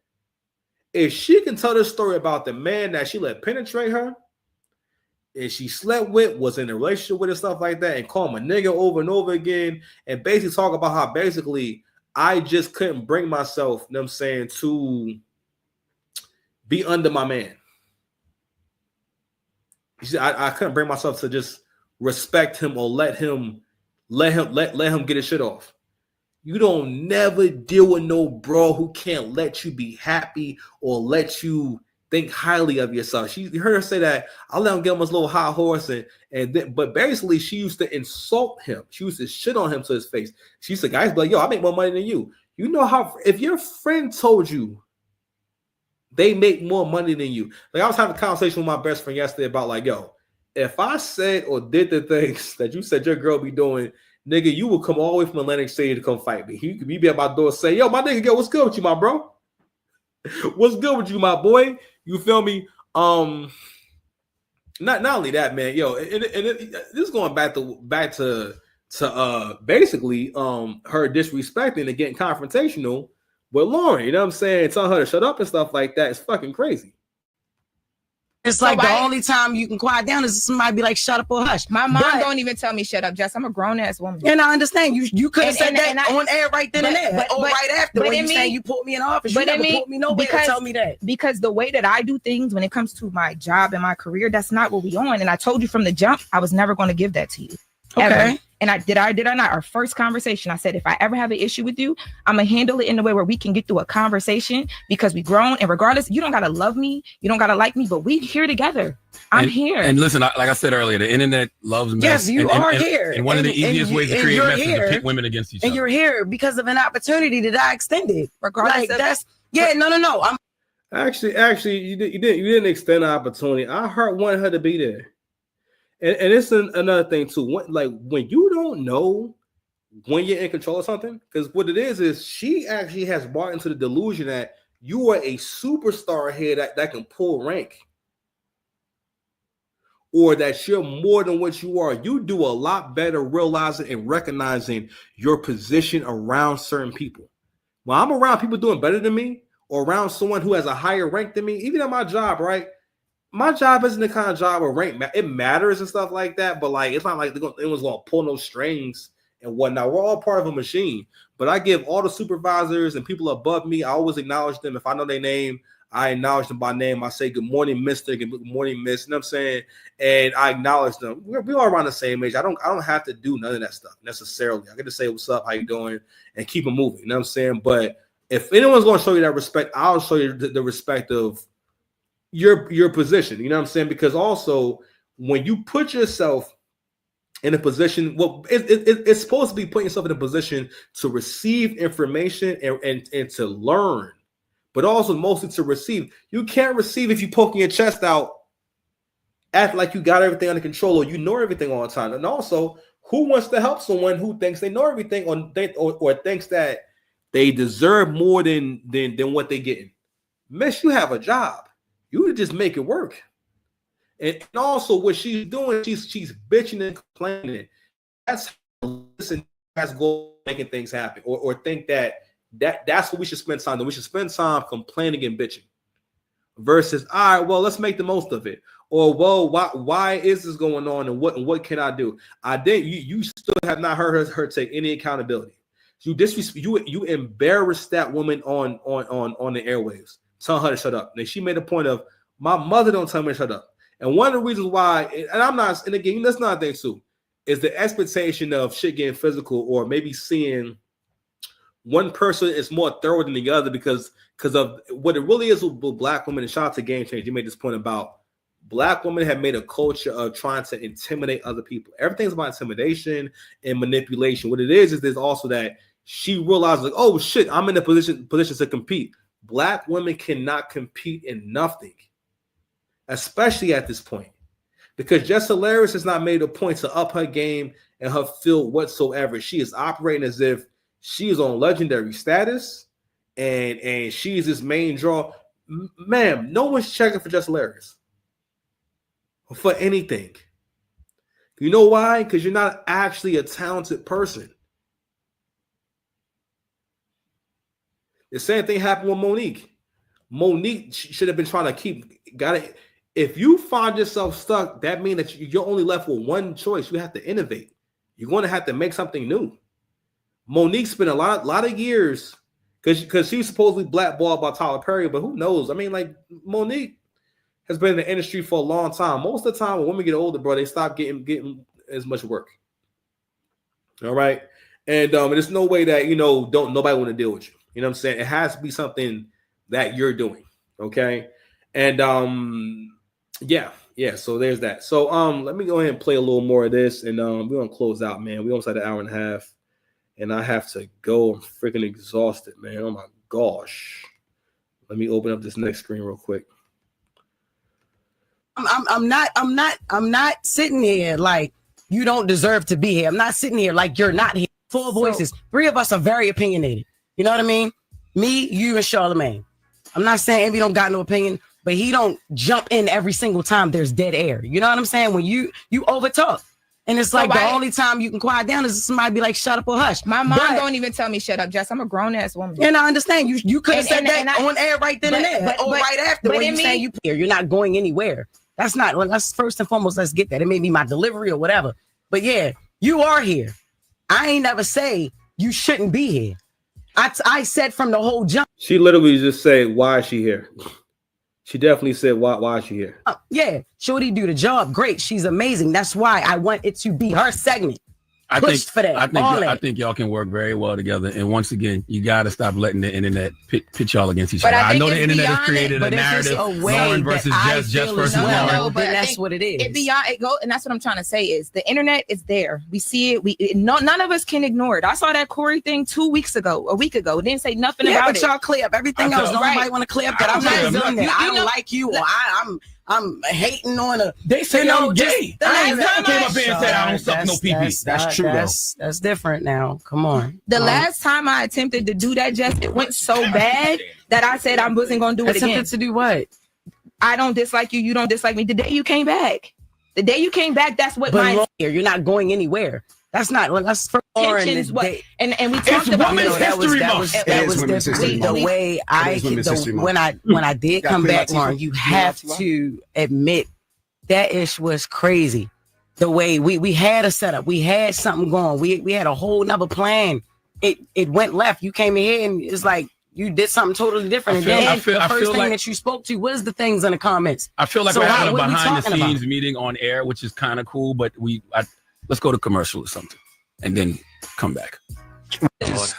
If she can tell this story about the man that she let penetrate her, and she slept with, was in a relationship with and stuff like that, and call him a nigga over and over again, and basically talk about how basically I just couldn't bring myself, to be under my man. I couldn't bring myself to just respect him or let him get his shit off. You don't never deal with no bro who can't let you be happy or let you think highly of yourself. You heard her say that I let him get on his little high horse, but basically she used to insult him. She used to shit on him to his face. She used to guys be like, yo, I make more money than you. You know how if your friend told you they make more money than you. Like, I was having a conversation with my best friend yesterday about like, yo, if I said or did the things that you said your girl be doing, nigga, you would come all the way from Atlantic City to come fight me. You'd be at my door and say, yo, my nigga, what's good with you, my bro? What's good with you, my boy? You feel me? Not only that, man, yo, this is going back to basically her disrespecting and getting confrontational with Lauren, you know what I'm saying? Telling her to shut up and stuff like that. It's fucking crazy. It's like the only time you can quiet down is somebody be like, shut up or hush. My mom don't even tell me shut up, Jess. I'm a grown-ass woman. And I understand. You could have said that on air right then and there. Or right after when you say you put me in the office. You never put me nowhere to tell me that. Because the way that I do things when it comes to my job and my career, that's not what we on. And I told you from the jump, I was never going to give that to you. Okay. And I did or not, our first conversation, I said, if I ever have an issue with you, I'm going to handle it in a way where we can get through a conversation because we grown. And regardless, you don't got to love me. You don't got to like me, but we here together. I'm here. And listen, like I said earlier, the internet loves mess. Yes, you are here. And one of the easiest ways to create mess is to pit women against each other. And you're here because of an opportunity that I extended. Regardless no. I'm actually, you didn't extend the opportunity. I wanted her to be there. And it's another thing too. When you don't know when you're in control of something, because what it is she actually has bought into the delusion that you are a superstar here that can pull rank, or that you're more than what you are. You do a lot better realizing and recognizing your position around certain people. When I'm around people doing better than me, or around someone who has a higher rank than me, even at my job, right? My job isn't the kind of job where rank it matters and stuff like that, but like it's not like anyone's gonna pull no strings and whatnot. We're all part of a machine. But I give all the supervisors and people above me, I always acknowledge them. If I know their name, I acknowledge them by name. I say good morning, Mr. Good morning, Miss. You know what I'm saying? And I acknowledge them. We all around the same age. I don't have to do none of that stuff necessarily. I get to say what's up, how you doing, and keep it moving. You know what I'm saying? But if anyone's gonna show you that respect, I'll show you the respect of your position, you know what I'm saying? Because also when you put yourself in a position, well, it's supposed to be putting yourself in a position to receive information and to learn, but also mostly to receive. You can't receive if you poking your chest out, act like you got everything under control or you know everything all the time. And also, who wants to help someone who thinks they know everything or thinks that they deserve more than what they're getting? Miss, you have a job. You would just make it work. And also what she's doing, she's bitching and complaining. That's goal making things happen. Or think that's what we should spend time on. We should spend time complaining and bitching. Versus, all right, well, let's make the most of it. Or, well, why is this going on and what can I do? You still have not heard her take any accountability. You embarrassed that woman on the airwaves. Tell her to shut up. And she made a point of, my mother don't tell me to shut up. And one of the reasons why, and I'm not, and again, that's not a thing too, is the expectation of shit getting physical, or maybe seeing one person is more thorough than the other because of what it really is with Black women. And shout out to Game Change, you made this point about Black women have made a culture of trying to intimidate other people. Everything's about intimidation and manipulation. What it is there's also that she realized, like, oh shit, I'm in a position to compete. Black women cannot compete in nothing, especially at this point, because Jess Hilarious has not made a point to up her game and her field whatsoever. She is operating as if she is on legendary status and she's this main draw. Ma'am, no one's checking for Jess Hilarious for anything. You know why? Because you're not actually a talented person. The same thing happened with Monique. Monique should have been trying to got it. If you find yourself stuck, that means that you're only left with one choice. You have to innovate. You're going to have to make something new. Monique spent a lot of years because she was supposedly blackballed by Tyler Perry, but who knows? I mean, like, Monique has been in the industry for a long time. Most of the time when women get older, bro, they stop getting as much work. All right. And there's no way that, don't nobody want to deal with you. You know what I'm saying? It has to be something that you're doing. Okay. And yeah. So there's that. So let me go ahead and play a little more of this, and we're gonna close out, man. We almost had an hour and a half, and I have to go. I'm freaking exhausted, man. Oh my gosh. Let me open up this next screen real quick. I'm not sitting here like you don't deserve to be here. I'm not sitting here like you're not here. Four voices. Three of us are very opinionated. You know what I mean? Me, you, and Charlamagne. I'm not saying Envy don't got no opinion, but he don't jump in every single time there's dead air. You know what I'm saying? When you overtalk. And it's like the only time you can quiet down is somebody be like, shut up or hush. My mom don't even tell me shut up, Jess. I'm a grown-ass woman. And I understand. You could have said that on air right then and there. Or right after when you say you're not going anywhere. That's first and foremost, let's get that. It may be my delivery or whatever. But yeah, you are here. I ain't never say you shouldn't be here. I said from the whole jump. She literally just said, why is she here? She definitely said, why is she here? Yeah, Shorty do the job. Great. She's amazing. That's why I want it to be her segment. pushed for that. I think y'all can work very well together. And once again, you got to stop letting the internet pit y'all against each other. I know the internet has created a narrative. Lauren versus Jess, Jess versus Lauren. No, but that's what it is. It beyond it go, and that's what I'm trying to say is the internet is there. We see it. None of us can ignore it. I saw that Corey thing a week ago. It didn't say nothing about but it. y'all clear up everything else. Nobody want to clear up that I'm not doing that. I don't like you, or I'm hating on a. They say I'm gay. I came up here and said I don't suck no pee-pee. That's true, though. That's different now. Come on. The last time I attempted to do that, Jess, it went so bad that I said I wasn't going to do it again. Attempted to do what? I don't dislike you. You don't dislike me. The day you came back, that's what mine. You're not going anywhere. That's not. That's for tensions. And we talked about that was different. The way when I did come back, Lauren, you have to admit that ish was crazy. The way we had a setup, we had something going, we had a whole nother plan. It went left. You came in here and it's like you did something totally different. The first thing that you spoke to was the things in the comments. I feel like we're having a behind the scenes meeting on air, which is kind of cool. But let's go to commercial or something, and then come back.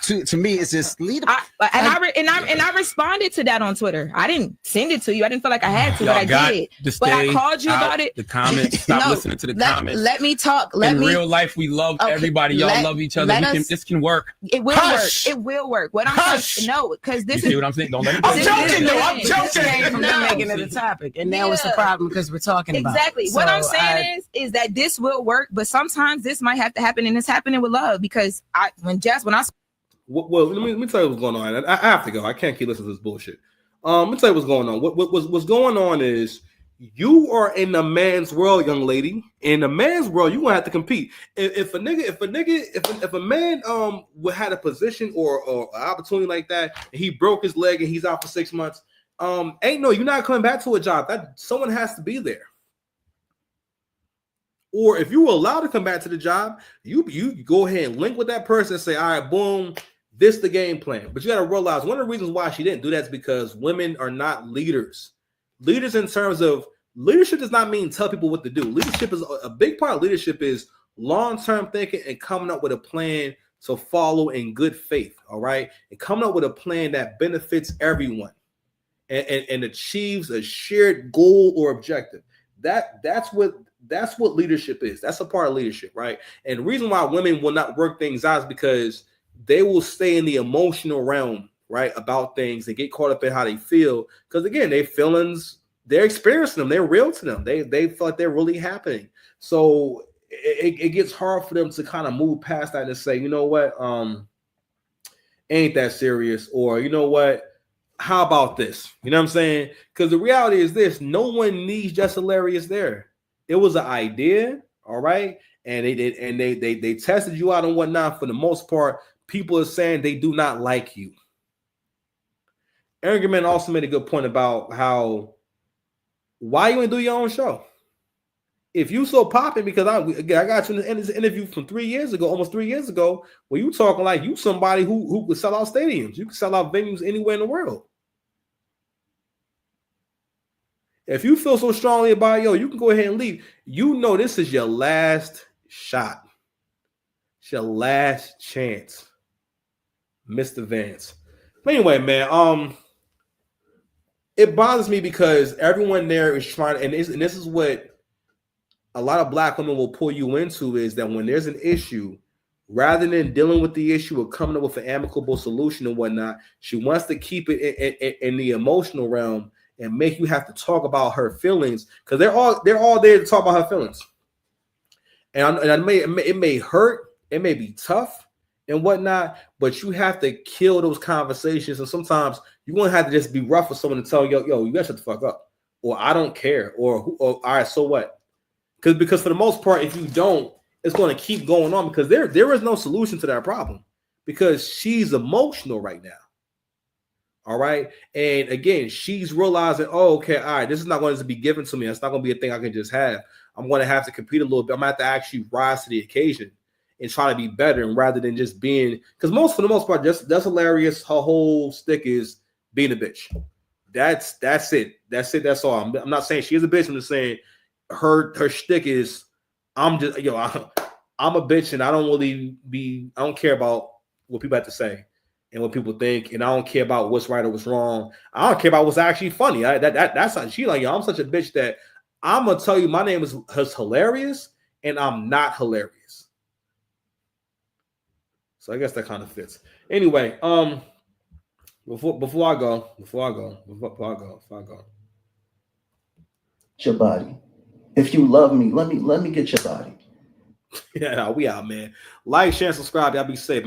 To me, it's just lead. I responded to that on Twitter. I didn't send it to you. I didn't feel like I had to, but I did. But I called you about it. The comments. Stop listening to the comments. Let me talk. In real life, we love everybody. Y'all love each other. This can work. It will work. It will work. What I'm saying, no, because this is what I'm saying. Don't let me. I'm joking. No, I'm joking. From them making it a topic, and now it's a problem because we're talking about exactly. What I'm saying is that this will work, but sometimes this might have to happen, and it's happening with love because when I. Well, let me tell you what's going on. I have to go. I can't keep listening to this bullshit. Let me tell you what's going on. What's going on is you are in a man's world, young lady. In a man's world, you gonna have to compete. If a man had a position or an opportunity like that, and he broke his leg and he's out for 6 months, you're not coming back to a job. That someone has to be there. Or if you were allowed to come back to the job, you go ahead and link with that person and say, all right, boom, this the game plan. But you got to realize one of the reasons why she didn't do that is because women are not leaders. Leaders in terms of leadership does not mean tell people what to do. Leadership is a big part of leadership is long-term thinking and coming up with a plan to follow in good faith. All right. And coming up with a plan that benefits everyone and achieves a shared goal or objective. That's what leadership is. That's a part of leadership, right? And the reason why women will not work things out is because they will stay in the emotional realm, right, about things and get caught up in how they feel. Because again, their feelings, they're experiencing them, they're real to them. They feel like they're really happening. So it gets hard for them to kind of move past that and say, you know what, ain't that serious, or you know what, how about this? You know what I'm saying? Because the reality is this: no one needs Just Hilarious there. It was an idea, all right, and they tested you out and whatnot. For the most part, people are saying they do not like you. Aaron German also made a good point about why you ain't do your own show. If you so popping, because I got you in this interview from 3 years ago, almost 3 years ago, where you talking like you somebody who could sell out stadiums. You can sell out venues anywhere in the world. If you feel so strongly about it, you can go ahead and leave. You know this is your last shot. It's your last chance, Mr. Vance. But anyway, man, it bothers me because everyone there is trying, and this is what a lot of Black women will pull you into, is that when there's an issue, rather than dealing with the issue or coming up with an amicable solution and whatnot, she wants to keep it in the emotional realm and make you have to talk about her feelings, because they're all there to talk about her feelings. And it may hurt, it may be tough and whatnot, but you have to kill those conversations. And sometimes you're going to have to just be rough with someone and tell yo, you got to shut the fuck up, or I don't care, or all right, so what? Because for the most part, if you don't, it's going to keep going on, because there is no solution to that problem, because she's emotional right now. All right. And again, she's realizing, oh, okay, all right, this is not going to be given to me. It's not going to be a thing I can just have. I'm going to have to compete a little bit. I'm going to have to actually rise to the occasion and try to be better, and rather than just being, because for the most part, just Just Hilarious, her whole stick is being a bitch. That's it. That's all. I'm not saying she is a bitch. I'm just saying her shtick is, I'm I'm a bitch and I don't care about what people have to say and what people think, and I don't care about what's right or what's wrong. I don't care about what's actually funny. That's how she like, yo, I'm such a bitch that I'm gonna tell you my name is hilarious and I'm not hilarious. So I guess that kind of fits. Anyway, before I go. Your body. If you love me, let me get your body. Yeah, we out, man. Like, share, and subscribe. Y'all be safe.